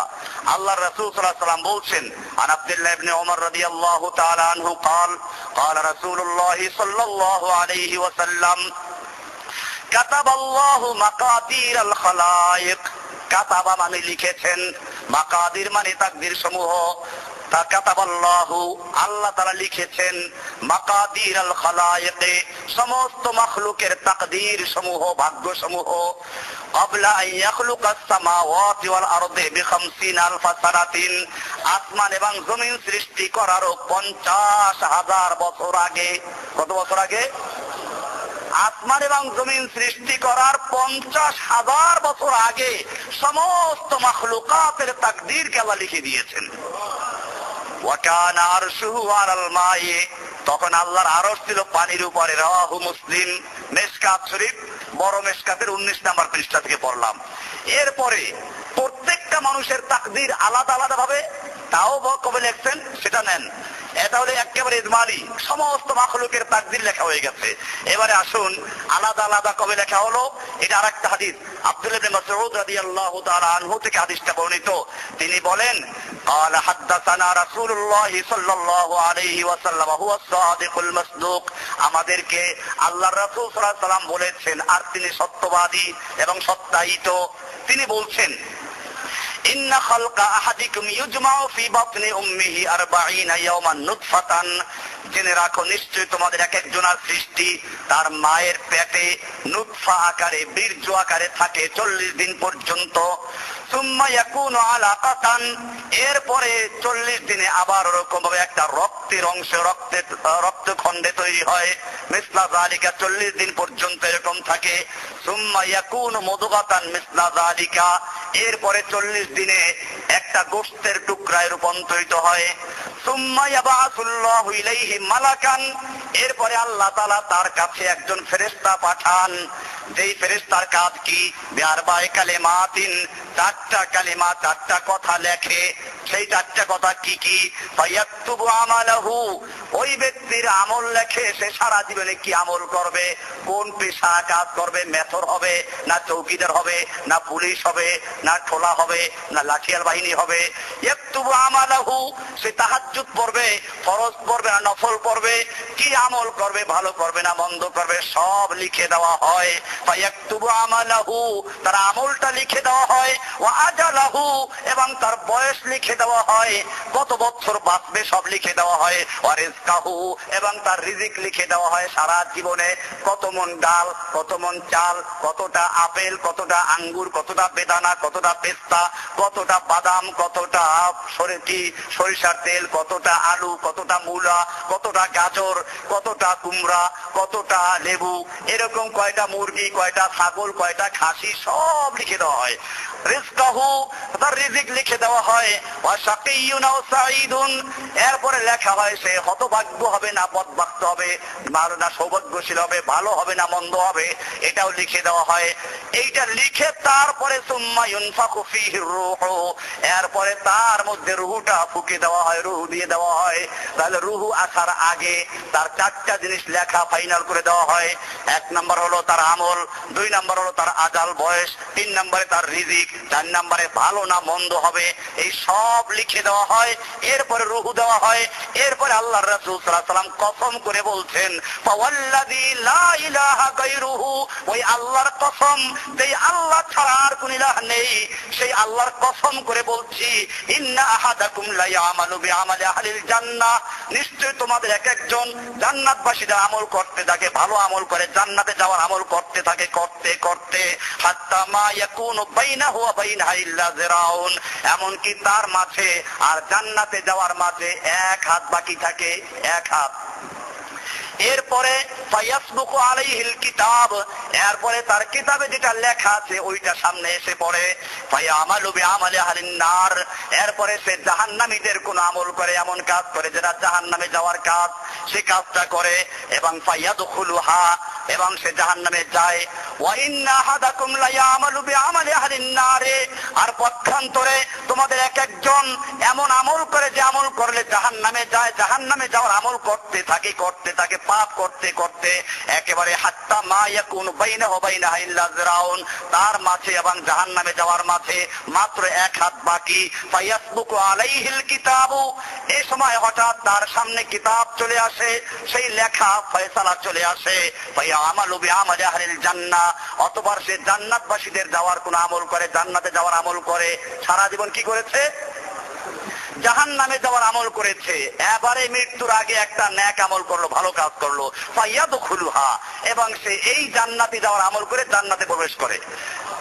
আল্লাহর রাসূল সাল্লাল্লাহু আলাইহি ওয়াসাল্লাম বলছেন, আন আব্দুল্লাহ ইবনে ওমর রাদিয়াল্লাহু তাআলা আনহু قال قال رسول الله صلى الله عليه وسلم كتب الله مقادير الخلائق, কাতাবা মানে লিখেছেন, মাকাদির মানে তাকদীর সমূহ, তা কাতাবাল্লাহু আল্লাহ তাআলা লিখেছেন, মাকাদির আল খালায়েক সমস্ত মাখলুকের তাকদীর সমূহ, ভাগ্য সমূহ, ক্বাবলা আন ইয়াখলুকাস সামাওয়াতি ওয়াল আরদি বি50 আলফ সানাতিন, আসমান এবং জমিন সৃষ্টি করারও 50,000 বছর আগে। কত বছর আগে? আসমান এবং জমিন সৃষ্টি করার 50,000 বছর আগে সমস্ত মাখলুকাতের তাকদীরকে আল্লাহ লিখে দিয়েছেন। ওয়া কানা আরশুহু আলাল মাই, তখন আল্লাহর আরশ ছিল পানির উপরে। রাওয়াহু মুসলিম, মিশকাত শরীফ বড় মিশকাতের 19 নম্বর পৃষ্ঠা থেকে পড়লাম। এরপরে প্রত্যেকটা মানুষের তাকদীর আলাদা আলাদা ভাবে তাও কবে লিখছেন সেটা নেন, এটা হলে একেবারে ইজমালি, সমস্ত মাখলুকের তাকদীর লেখা হয়ে গেছে। এবারে আসুন আলাদা আলাদা কবে লেখা হলো, এটা আরেকটা হাদিস আব্দুল্লাহ ইবনে মাসউদ রাদিয়াল্লাহু তাআলা আনহু থেকে হাদিসটা বর্ণিত। তিনি বলেন قال حدثنا رسول الله صلى الله عليه وسلم هو الصادق المصدوق, আমাদেরকে আল্লাহর রাসূল সাল্লাল্লাহু আলাইহি ওয়াসাল্লাম বলেছেন, আর তিনি সত্যবাদী এবং সত্যায়িত। তিনি বলছেন ইন্না খালকা আহাদিকুম ইউজমাউ ফি বাতনি উম্মিহি 40 ইয়াওমান নুতফাতান, জেনে রাখো নিশ্চয় তোমাদের এক একজনের সৃষ্টি তার মায়ের পেটে নুতফা আকারে, বীর্য আকারে থাকে 40 দিন পর্যন্ত। সুম্মা ইয়াকুনু আলাকাতান, এরপরে 40 দিনে আবার ওরকম ভাবে একটা রক্তের অংশ, রক্তখণ্ডে তৈরি হয়। মিসলা যালিকা, 40 দিন পর্যন্ত এরকম থাকে। সুম্মা ইয়াকুনু মুদগাতান মিসলা যালিকা, এরপরে 40 দিনে একটা গোশতের টুকরায় রূপান্তরিত হয়। সুম্মা ইয়াবআসুল্লাহু ইলাইহি মালাকান, এরপরে আল্লাহ তাআলা তার কাছে একজন ফেরেশতা পাঠান, যেই ফেরেশতার কাজ কি? বিআরবা'i কালিমাতিন, 4টা কালিমা, 4টা কথা লেখে। সেই 4টা কথা কি কি? ফায়াকতুবু আমালাহু, ওই ব্যক্তির আমল লেখে। সে সারা জীবনে কি আমল করবে, কোন পেশা কাজ করবে, মেথর হবে না চৌকিদার হবে না পুলিশ হবে না ঠোলা হবে না লাঠিয়াল বাহিনী হবে। ইয়াকতুবু আমালাহু, সে তাহাজ্জুদ পড়বে, ফরজ পড়বে না নফল পড়বে, কি আমল করবে, ভালো করবে না মন্দ করবে, সব লিখে দেওয়া হয়। ফায়াকতুবু আমালাহু, তার আমলটা লিখে দেওয়া হয়। ওয়া আজালাহু, এবং তার বয়স লিখে দেওয়া হয়, কত বছর বাঁচবে সব লিখে দেওয়া হয়। ওয়া রিজকাহু, এবং তার রিজিক লিখে দেওয়া হয়, সারা জীবনে কত মন ডাল, কত মন চাল, কতটা আপেল, কতটা আঙ্গুর, কতটা বেদানা, কতটা পেস্তা, কতটা বাদাম, কতটা সরিষার তেল, কতটা আলু, কতটা মূলা, কতটা গাজর, কতটা কুমড়া, কতটা লেবু, এরকম কয়টা মুরগি, কয়টা ছাগল, কয়টা খাসি, সব লিখে দেওয়া হয়। রিজকাহু, তার রিজিক লিখে দেওয়া হয়। ওয়া শাকিয়্যুন আও সাঈদুন, এরপরে লেখা হয় সে হতভাগ্য হবে না বদবাক্ত হবে, না সৌভাগ্যশীল হবে, ভালো হবে না মন্দ হবে, এটাও লিখে দেওয়া হয়। এইটা লিখে তারপরে সুম্মা ইউনফাখু ফীহি রূহু, এরপরে তার মধ্যে রুহুটা ফুঁকে দেওয়া হয়, রুহু দিয়ে দেওয়া হয়। তাহলে রুহু আসার আগে তার 4টা জিনিস লেখা ফাইনাল করে দেওয়া হয়। 1 নম্বর হলো তার আমল, 2 নম্বর হলো তার আজাল বয়স, 3 নম্বরে তার রিজিক, 4 নম্বরে ভালো না মন্দ হবে, এই সব লিখে দেওয়া হয়। এরপরে রুহু দেওয়া হয়। এরপরে আল্লাহর রাসূল সাল্লাল্লাহু আলাইহি ওয়াসাল্লাম কসম করে বলছেন, ফাওয়াল্লাযী লা ইলাহা গায়রুহু, ওই আল্লাহর কসম, যেই আল্লাহ ছাড়া আর কোন ইলাহ নেই, সেই আল্লাহর কসম করে বলছি, ইন্না আহাদাকুম লা ইয়ামালু বিআমালি আহলিল জান্নাহ, নিশ্চয় তোমাদের এক একজন জান্নাতবাসীরা আমল করতে থাকে, ভালো আমল করে, জান্নাতে যাওয়ার আমল করতে থাকে, করতে করতে হাত্তা মা ইয়াকুনু বাইনাহু ওয়া বাইনাহা ইল্লা যিরাউন, এমনকি তার মাঝে আর জান্নাতে যাওয়ার মাঝে 1 হাত বাকি থাকে, 1 হাত। এরপরে ফায়াসবুকু আলাইহিল কিতাব, এরপরে তার কিতাবে যেটা লেখা আছে ওইটা সামনে এসে পড়ে। ফায়ামালু বিআমালি আহলিন নার, এরপরে সে জাহান্নামীদের কোন আমল করে, এমন কাজ করে যেটা জাহান্নামে যাওয়ার কাজ, সে কাজটা করে, এবং ফায়াদখুলুহা, এবং সে জাহান্নামে যায়। ওয়া ইন্না আহাদাকুম লা ইয়ামালু বিআমালি আহলিন নার, আর পক্ষান্তরে তোমাদের এক একজন এমন আমল করে যে আমল করলে জাহান্নামে যায়, জাহান্নামে যাওয়ার আমল করতে থাকে, করতে থাকে, পাপ করতে করতে একেবারে হাত্তা মা ইয়াকুনু বাইনাহু ওয়া বাইনাহা ইল্লা যিরাউন, তার মাঝে এবং জাহান্নামে যাওয়ার মাঝে মাত্র 1 হাত বাকি। ফায়াসবুকু আলাইহিল কিতাবু, এই সময় হঠাৎ তার সামনে কিতাব চলে আসে, সেই লেখা ফয়সালা চলে আসে। ফায়ামালু বিআমালি আহলিল জান্নাহ, অতঃপর সে জান্নাতবাসীদের যাওয়ার কোন আমল করে, জান্নাতে যাওয়ার আমল করে। সারা জীবন কি করেছে? জাহান্নামে যাওয়ার আমল করেছে। এবারে মৃত্যুর আগে একটা নেক আমল করলো, ভালো কাজ করলো, ফায়াদখুলুহা, এবং সে এই জান্নাতে যাওয়ার আমল করে জান্নাতে প্রবেশ করে।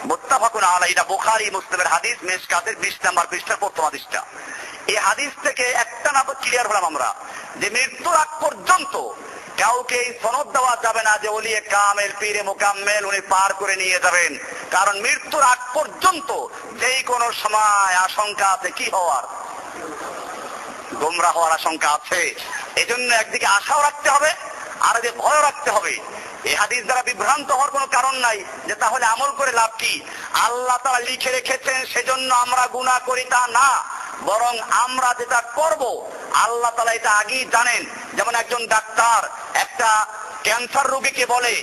মুত্তাফাকুন আলাইহি, এটা বুখারী মুসলিমের হাদিস, মিশকাতের 20 নম্বর পৃষ্ঠার প্রথম হাদিসটা। এই হাদিস থেকে একটা না ক্লিয়ার হলাম আমরা যে মৃত্যুর আগ পর্যন্ত কাউকে এই সনদ দেওয়া যাবে না যে ওলিয়ে কামেল, পীরে মুকাম্মেল উনি পার করে নিয়ে যাবেন। কারণ মৃত্যুর আগ পর্যন্ত যেই কোনো সময় আশঙ্কা আছে কি হওয়ার, গোমরা হওয়ার আশঙ্কা আছে। এজন্য একদিকে আশাও রাখতে হবে আর যে ভয় রাখতে হবে। এই হাদিস দ্বারা বিভ্রান্ত হওয়ার কোনো কারণ নাই যে তাহলে আমল করে লাভ কি। আল্লাহ তাআলা লিখে রেখেছেন সেজন্য আমরা গুনাহ করি তা না, বরং আমরা যেটা করব আল্লাহ তাআলা এটা আগেই জানেন। যেমন একজন ডাক্তার একটা ক্যান্সার রোগীকে বলে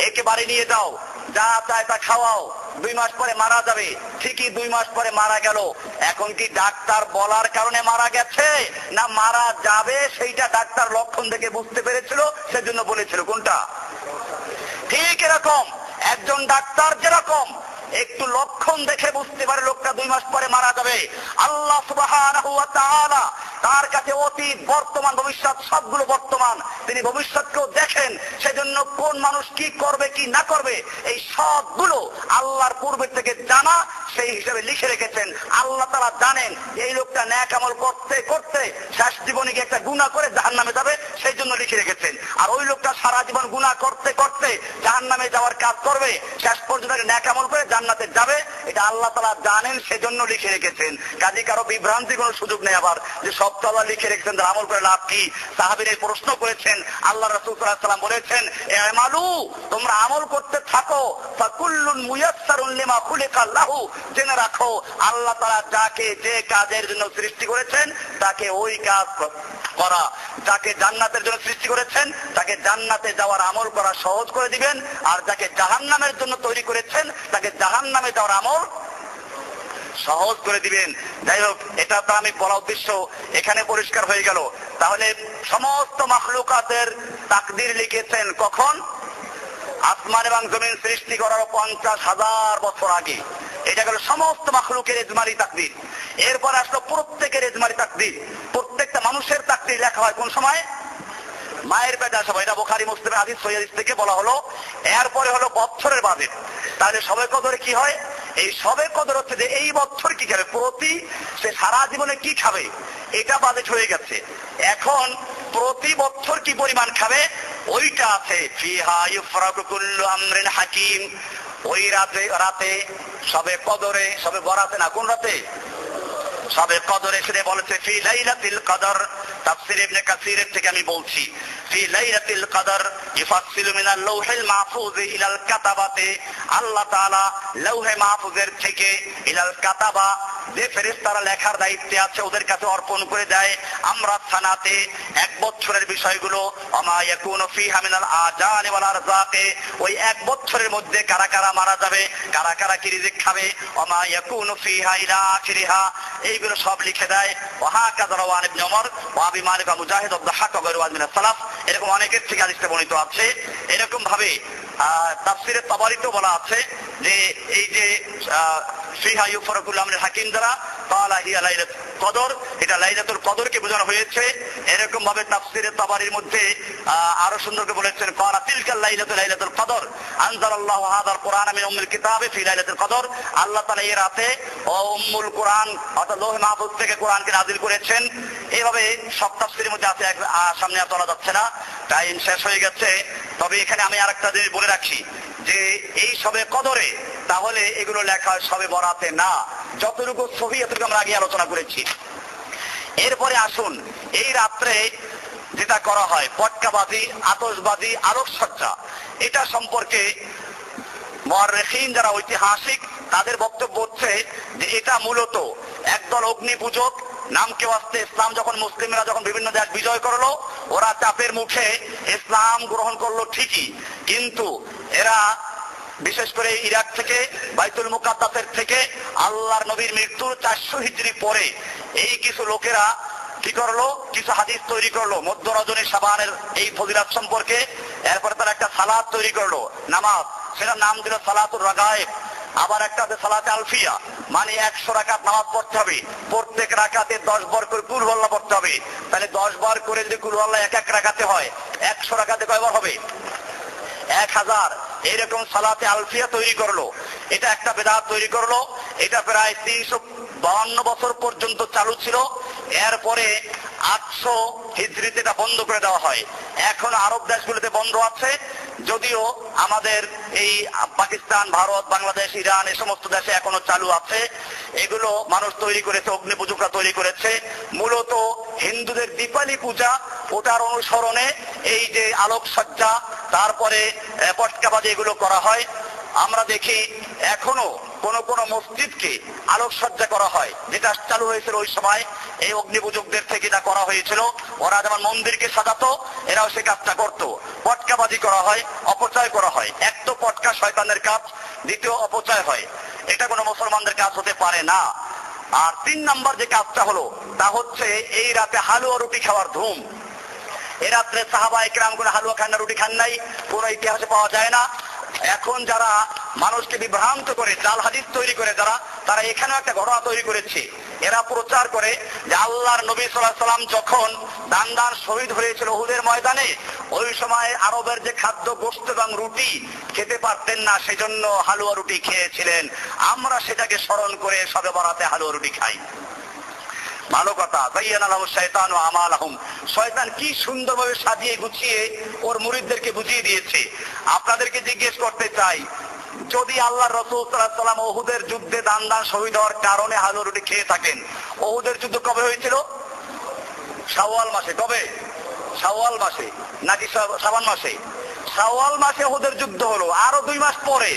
একে বাড়ি নিয়ে যাও, যা চায় তা খাওয়াও, 2 মাস পরে মারা যাবে। ঠিকই 2 মাস পরে মারা গেল। এখন কি ডাক্তার বলার কারণে মারা গেছে না মারা যাবে সেইটা ডাক্তার লক্ষণ দেখে বুঝতে পেরেছিল সেজন্য বলেছিল? কোনটা? ঠিক এরকম একজন ডাক্তার যেরকম একটু লক্ষণ দেখে বুঝতে পারে লোকটা 2 মাস পরে মারা যাবে। আল্লাহ সুবহানাহু ওয়া তাআলা তার কাছে অতীত বর্তমান ভবিষ্যৎ সবগুলো বর্তমান, তিনি ভবিষ্যৎকেও দেখেন। সেজন্য কোন মানুষ কি করবে কি না করবে এই সবগুলো আল্লাহর পূর্বে থেকে জানা, সেই হিসেবে লিখে রেখেছেন। আল্লাহ তাআলা জানেন এই লোকটা নেক আমল করতে করতে শেষ জীবনে গিয়ে একটা গুনাহ করে জাহান্নামে যাবে, সেই জন্য লিখে রেখেছেন। আর ওই লোকটা সারা জীবন গুনাহ করতে করতে জাহান্নামে যাওয়ার কাজ করবে, শেষ পর্যন্ত নেক আমল করে জান্নাতে যাবে, এটা আল্লাহ তাআলা জানেন, সেজন্য লিখে রেখেছেন। কাজে কারো বিভ্রান্তি কোনো সুযোগ নেই আবার যে সব তো আল্লাহ লিখে রেখেছেন, তার আমল করে লাভ কি? সাহাবীরা প্রশ্ন করেছেন, আল্লাহ রাসূল সাল্লাল্লাহু আলাইহি ওয়াসাল্লাম বলেছেন, আমালু, তোমরা আমল করতে থাকো, ফাকুল্লুন মুয়াসসারুন লিমা খুলিকা লাহু, জেনে রাখো আল্লাহ তাআলা যাকে যে কাজের জন্য সৃষ্টি করেছেন তাকে ওই কাজ করা, যাকে জান্নাতের জন্য সৃষ্টি করেছেন তাকে জান্নাতে যাওয়ার আমল করা সহজ করে দিবেন, আর যাকে জাহান্নামের জন্য তৈরি করেছেন তাকে জাহান্নামে যাওয়ার আমল সহজ করে দিবেন। যাই হোক, এটা তো আমি বলা উদ্দেশ্য এখানে পরিষ্কার হয়ে গেল। তাহলে সমস্ত মাখলুকাতের তাকদীর লিখেছেন কখন? আসমান এবং জমিন সৃষ্টি করার 50,000 বছর আগে। এটা গেল সমস্ত মাখলুকের ইজমালি তাকদীর। এরপর আসলো প্রত্যেকের ইজমালি তাকদীর, প্রত্যেকটা মানুষের তাকদীর লেখা হয় কোন সময়? মায়ের পেটে আসা। এটা বুখারী মুসলিমের হাদিস সহিহ থেকে বলা হলো। এরপরে হলো বছরের বাজেট। তাহলে শবে কদরে কি হয়? এই শবে কদর হচ্ছে যে এই বছর কি খাবে, প্রতি সে সারা জীবনে কি খাবে এটা বাজেট হয়ে গেছে। এখন প্রতি বছর কি পরিমাণ খাবে ওইটা আছে। ফিহা ইউফরাকু কুল্লু আমরিন হাকিম। ওই রাতে শবে কদরে, শবে বরাতে না, কোন রাতে? শবে কদরে সেটা বলেছে ফি লাইলাতুল কদর। তাফসীর ইবনে কাসীরের থেকে আমি বলছি, ফি লাইলাতুল কদর ইফাসসিলু মিনাল লাউহিল মাহফুজ ইলাল কাতাবাতে। আল্লাহ তাআলা লাউহে মাহফুজের থেকে ইলাল কাতাবা, যে ফেরেশতারা লেখার দায়িত্বে আছে ওদের কাছে অর্পণ করে দেয় আমরা সানাতে 1 বছরের বিষয়গুলো। ওমা ইয়াকুনু ফিহা মিনাল আজানি ওয়াল আরযাকে, ওই 1 বছরের মধ্যে কারা কারা মারা যাবে, কারা কারা কি রিজিক খাবে। ওমা ইয়াকুনু ফিহা ইলা আখিরিহা, এইগুলো সব লিখে দেয়। ওয়াহাকাযা রাওয়ান ইবনে ওমর ওয়া আবি মালিক ওয়া মুজাহিদ ওয়া দাহাক ওয়া গায়রুহু মিনাস সালাফ, এরকম অনেকের থেকে হাদিসে বর্ণিত আছে। এরকম ভাবে তাফসীরে তাবারিতে বলা আছে যে এই যে ফিহা ইউফরাকুল আমরিল হাকিম দ্বারা তাআলা হিয়া লাইলাতুল কদর, এটা লাইলাতুল কদরকে বোঝানো হয়েছে। এরকম ভাবে তাফসীরে তাবারির মধ্যে আরো সুন্দর করে বলেছেন, ক্বালা তিলকাল লাইলাতুল কদর আনজালাল্লাহু হাযাল কুরআনা মিন উম্মিল কিতাবি ফি লাইলাতুল কদর। আল্লাহ তাআলা এই রাতে উম্মুল কুরআন অর্থাৎ লৌহে মাহফুজ থেকে কোরআনকে নাযিল করেছেন। এইভাবে সব তাফসীরের মধ্যে আছে, সামনে আর চলা যাচ্ছে না, টাইম শেষ হয়ে গেছে। তবে এখানে আমি আরেকটা জিনিস বলে রাখি যে এই শবে কদরে তাহলে এগুলো লেখা হয় শবে বরাতে না, যতটুকু সহিহ এতটুকু আমরা আগে আলোচনা করেছি। এরপরে আসুন, এই রাত্রে যেটা করা হয় পটকাবাজি, আতশবাজি, আলোকসজ্জা, এটা সম্পর্কে মুআররিখিন যারা ঐতিহাসিক তাদের বক্তব্য হচ্ছে যে এটা মূলত একদল অগ্নি পূজক নামকে ওয়াস্তে ইসলাম যখন মুসলিমরা যখন বিভিন্ন দেশ বিজয় করলো, ওরা চাপের মুখে ইসলাম গ্রহণ করলো ঠিকই, কিন্তু এরা বিশেষ করে ইরাক থেকে বাইতুল মুকাদ্দাসের থেকে আল্লাহর নবীর মৃত্যুর 400 হিজরি পরে এই কিছু লোকেরা কি করলো, কিছু হাদিস তৈরি করলো মধ্য রজনী শাবানের এই ফজিলত সম্পর্কে। এরপরে তারা একটা সালাত তৈরি করলো, নামাজ, সেটার নাম দিল সালাতুর রাগায়েব। আবার একটা আছে সালাতে আলফিয়া, মানে 100 রাকাত নামাজ পড়তে হবে, প্রত্যেক রাকাতে 10 বার করে কুল আল্লাহ পড়তে হবে। তাহলে 10 বার করে যদি কুল আল্লাহ এক রাকাতে হয়, 100 রাকাতে কয়বার হবে? 1000। এইরকম সালাতে আলফিয়া তৈরি করলো, এটা একটা বেদাত তৈরি করলো। এটা প্রায় 352 বছর পর্যন্ত চালু ছিল। এরপরে 800 হিজরিতে এটা বন্ধ করে দেওয়া হয়। এখন আরব দেশগুলোতে বন্ধ আছে, যদিও আমাদের এই পাকিস্তান, ভারত, বাংলাদেশ, ইরান এই সমস্ত দেশে এখনো চালু আছে। এগুলো মানুষ তৈরি করেছে, অগ্নি পূজকরা তৈরি করেছে। মূলত হিন্দুদের দীপালি পূজা, ওটার অনুসরণে এই যে আলোকসজ্জা, তারপরে পটকাবাজি এগুলো করা হয়। আমরা দেখি এখনো কোন কোন মসজিদকে আলোকসজ্জা করা হয়, যেটা চালু হয়েছিল ওই সময় এই অগ্নি পূজকদের থেকে যা করা হয়েছিল। ওরা যেমন মন্দিরকে সাজাতো, এরাও সে কাজটা করতো। পটকাবাজি করা হয়, অপচয় করা হয়। এক তো পটকা শয়তানের কাজ, দ্বিতীয় অপচয় হয়, এটা কোনো মুসলমানদের কাজ হতে পারে না। আর 3 নম্বর যে কাজটা হলো তা হচ্ছে এই রাতে হালুয়া রুটি খাওয়ার ধুম। এ রাত্রে সাহাবা ইকরাম কোনো হালুয়া খান না, রুটি খান নাই, কোন ইতিহাসে পাওয়া যায় না। এখন যারা মানুষকে বিভ্রান্ত করে জাল হাদিস তৈরি করে যারা, তারা এখানেও একটা ঘটনা তৈরি করেছে। এরা প্রচার করে যে আল্লাহর নবী সাল্লাল্লাহু আলাইহি ওয়াসাল্লাম যখন দান শহীদ হয়েছিল উহুদের ময়দানে, ওই সময় আরবের যে খাদ্য গোশত এবং রুটি খেতে পারতেন না, সেজন্য হালুয়া রুটি খেয়েছিলেন। আমরা সেটাকে স্মরণ করে শবে বরাতে হালুয়া রুটি খাই। ভালো কথা। যায়্যানা লাহুম শাইতানু আমালাহুম, শয়তান কি সুন্দরভাবে সাজিয়ে গুছিয়ে ওর মুরিদদেরকে বুঝিয়ে দিয়েছে। আপনাদেরকে জিজ্ঞেস করতে চাই, যদি আল্লাহ রাসূল সাল্লাল্লাহু আলাইহি ওয়াসাল্লাম উহুদের যুদ্ধে দান শহীদ হওয়ার কারণে হালুয়া রুটি খেয়ে থাকেন, উহুদের যুদ্ধ কবে হয়েছিল? শাওয়াল মাসে। কবে? শাওয়াল মাসে নাকি শাবান মাসে? শাওয়াল মাসে উহুদের যুদ্ধ হলো, আরো 2 মাস পরে।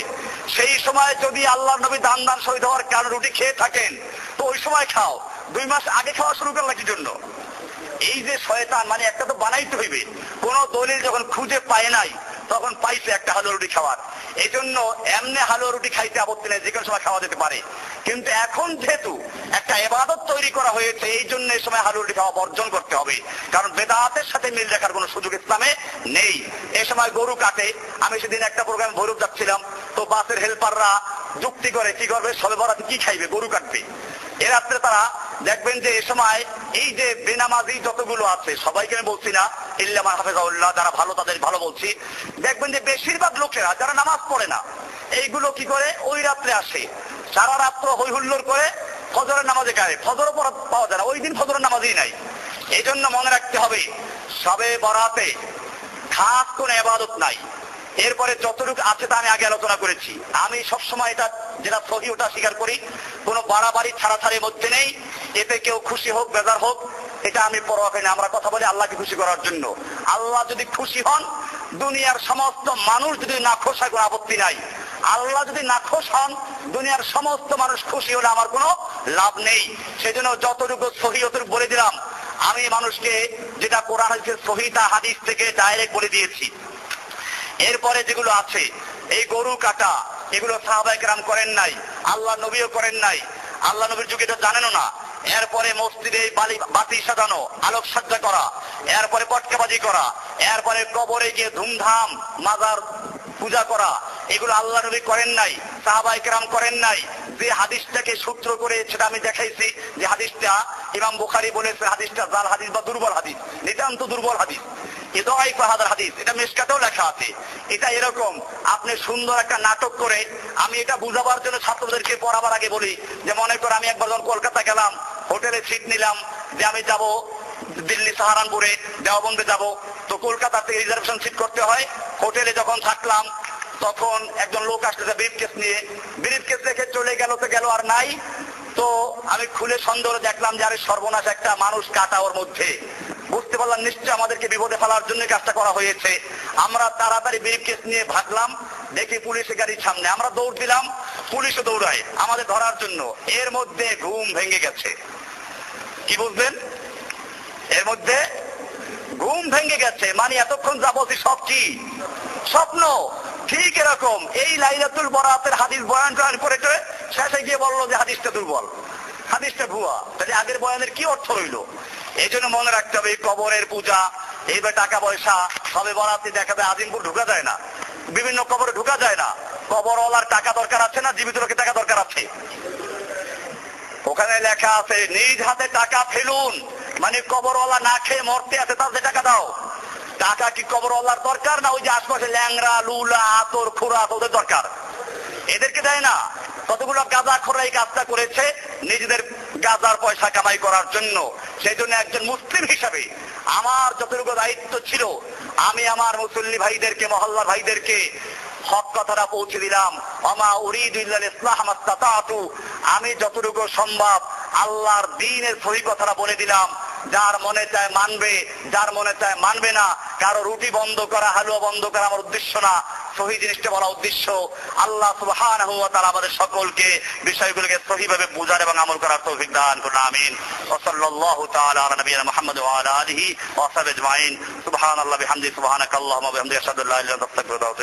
সেই সময় যদি আল্লাহর নবী দান শহীদ হওয়ার কারণে রুটি খেয়ে থাকেন, তো ওই সময় খাও। 2 মাস আগে খাওয়া শুরু করলা কি জন্য? এই যে শয়তান, মানে একটা তো বানাইতে হইবে। কোন দলিল যখন খুঁজে পায় নাই, তখন পাইছে একটা হালুয়া রুটি খাওয়ার। এই জন্য এমনি হালুয়া রুটি খাইতে আপত্তি নেই, যে কোনো সময় খাওয়া যেতে পারে। কিন্তু এখন যেহেতু একটা ইবাদত তৈরি করা হয়েছে, এই জন্য এই সময় হালুয়া রুটি খাওয়া বর্জন করতে হবে। কারণ বেদাতের সাথে মিল রাখার কোনো সুযোগ ইসলামে নেই। এই সময় গরু কাটে। আমি সেদিন একটা প্রোগ্রামে ভৈরব যাচ্ছিলাম, তো বাসের হেল্পাররা যুক্তি করে, কি করবে, শবে বরাতে কি খাইবে? গরু কাটবে। এ রাত্রে তারা দেখবেন যে এই সময় এই যে বেনামাজি যতগুলো আছে, সবাইকে আমি বলছি না, ইল্লা মান হাফিজাহুল্লাহ, যারা ভালো তাদের ভালো বলছি, দেখবেন যে বেশিরভাগ লোকেরা যারা নামাজ পড়ে না, এইগুলো কি করে, ওই রাত্রে আসে, সারা রাত্র হই হুল্লোড় করে ফজরের নামাজে গায়ে, ফজরও পাওয়া যায় না, ওই দিন ফজরের নামাজই নাই। এই জন্য মনে রাখতে হবে, শবে বরাতে খাস কোন ইবাদত নাই। এরপরে যতটুকু আছে তা আমি আগে আলোচনা করেছি। আমি সবসময় এটা যেটা সহি ওটা স্বীকার করি, কোনো বাড়াবাড়ি ছাড়াছাড়ির মধ্যে নেই। এতে কেউ খুশি হোক বেজার হোক, এটা আমি পরোয়া করি না। আমরা কথা বলি আল্লাহকে খুশি করার জন্য। আল্লাহ যদি খুশি হন, দুনিয়ার সমস্ত মানুষ যদি নাখোশ হয়, কোনো আপত্তি নাই। আল্লাহ যদি নাখোশ হন, দুনিয়ার সমস্ত মানুষ খুশি হলে আমার কোনো লাভ নেই। সেজন্য যতটুকু সহি অতটুকু বলে দিলাম। আমি মানুষকে যেটা কোরআন হাদিসের সহি তা হাদিস থেকে ডাইরেক্ট বলে দিয়েছি। এরপরে যেগুলো আছে, এই গরু কাটা, এগুলো সাহাবায়ে কেরাম করেন নাই, আল্লাহ নবীও করেন নাই, আল্লাহ নবীর যুগে এটা জানেনও না। এরপরে মসজিদে বাতি সাজানো, আলোক সজ্জা করা, এরপরে পটকাবাজি করা, এরপরে কবরে গিয়ে ধুমধাম মাজার পূজা করা, এগুলো আল্লাহ নবী করেন নাই, সাহাবায়ে কেরাম করেন নাই। যে হাদিসটাকে সূত্র করে সেটা আমি দেখাইছি, যে হাদিসটা ইমাম বুখারী বলেছে হাদিসটা জাল হাদিস বা দুর্বল হাদিস, নিতান্ত দুর্বল হাদিস, এটা মিশকাতেও লেখা আছে। এটা এরকম, আপনি সুন্দর একটা নাটক করে, আমি এটা বুঝাবার জন্য ছাত্রদেরকে পড়াবার আগে বলি যে, মনে করে আমি একবার যখন কলকাতা গেলাম, হোটেলে সিট নিলাম যে আমি যাব দিল্লি সাহারানপুরে, দেওবন্দে যাব, তো কলকাতা থেকে রিজার্ভেশন সিট করতে হয়। হোটেলে যখন থাকলাম, তখন একজন লোক আসতেছে ব্রিফকেস নিয়ে, ব্রিফকেস রেখে চলে গেল, তো গেল আর নাই। তো আমি খুলে সন্দেহ দেখলাম যে আরে সর্বনাশ, একটা মানুষ কাটা ওর মধ্যে। বুঝতে পারলাম নিশ্চয় আমাদেরকে বিপদে ফেলার জন্য কাজটা করা হয়েছে। আমরা তাড়াতাড়ি ব্রিফকেস নিয়ে ভাগলাম, দেখি পুলিশের গাড়ির সামনে। আমরা দৌড় দিলাম, পুলিশও দৌড়ায় আমাদের ধরার জন্য। এর মধ্যে ঘুম ভেঙে গেছে। কি বুঝলেন? এর মধ্যে ঘুম ভেঙে গেছে, মানে এতক্ষণ যা বলছি সব কি স্বপ্ন। ঠিক এরকম এই লাইলাতুল বরাতের হাদিস বয়ান করে শেষে গিয়ে বললো যে হাদিসটা দুর্বল, হাদিসটা ভুয়া। তাহলে আগের বয়ানের কি অর্থ রইল? এই জন্য মনে রাখতে হবে, কবরের পূজা, এইবার টাকা পয়সা, সবে বরাতে দেখা যায় আজিমপুর ঢুকা যায় না, বিভিন্ন কবরে ঢুকা যায় না। কবরওয়ালার টাকা দরকার আছে না জীবিত লোকের টাকা দরকার আছে? ওখানে লেখা আছে নিজ হাতে টাকা ফেলুন, মানে কবরওয়ালা না খেয়ে মরতে আছে, তাদের টাকা দাও। টাকা কি কবরওয়ালার দরকার, না ওই যে আশপাশে ল্যাংরা লুলা আতর খুরাত ওদের দরকার? এদেরকে দেয় না। কতগুলো গাঁজাখোররা এই কাজটা করেছে নিজেদের গাঁজার পয়সা কামাই করার জন্য। সেই জন্য একজন মুসলিম হিসাবে আমার যতটুকু দায়িত্ব ছিল, আমি আমার মুসল্লি ভাইদেরকে, মহল্লা ভাইদেরকে হক কথাটা পৌঁছে দিলাম। ওমা উরিদু ইল্লাল ইসলাহ মাস্তাতাতু, আমি যতটুকু সম্ভব আল্লাহর দ্বীনের সহি কথাটা বলে দিলাম। যার মনে চায় মানবে, যার মনে চায় মানবে না। কারো রুটি বন্ধ করা, হালুয়া বন্ধ করা আমার উদ্দেশ্য না, সহি জিনিসটা বলা উদ্দেশ্য। আল্লাহ সুবহানাহু ওয়া তাআলা আমাদের সকলকে বিষয়গুলোকে সহিভাবে বুঝার এবং আমল করার তৌফিক দান করুন, আমিন। ওয়া সাল্লাল্লাহু তাআলা আলা নবিয়িনা মুহাম্মদ ওয়া আলা আলিহি ওয়া সাহবিহি আজমাইন। সুবহানাল্লাহি ওয়া বিহামদিহি, সুবহানাকাল্লাহুম্মা ওয়া বিহামদিকা, আশহাদু আল্লা ইলাহা ইল্লা আনতা, আস্তাগফিরুকা ওয়া আতুবু ইলাইক।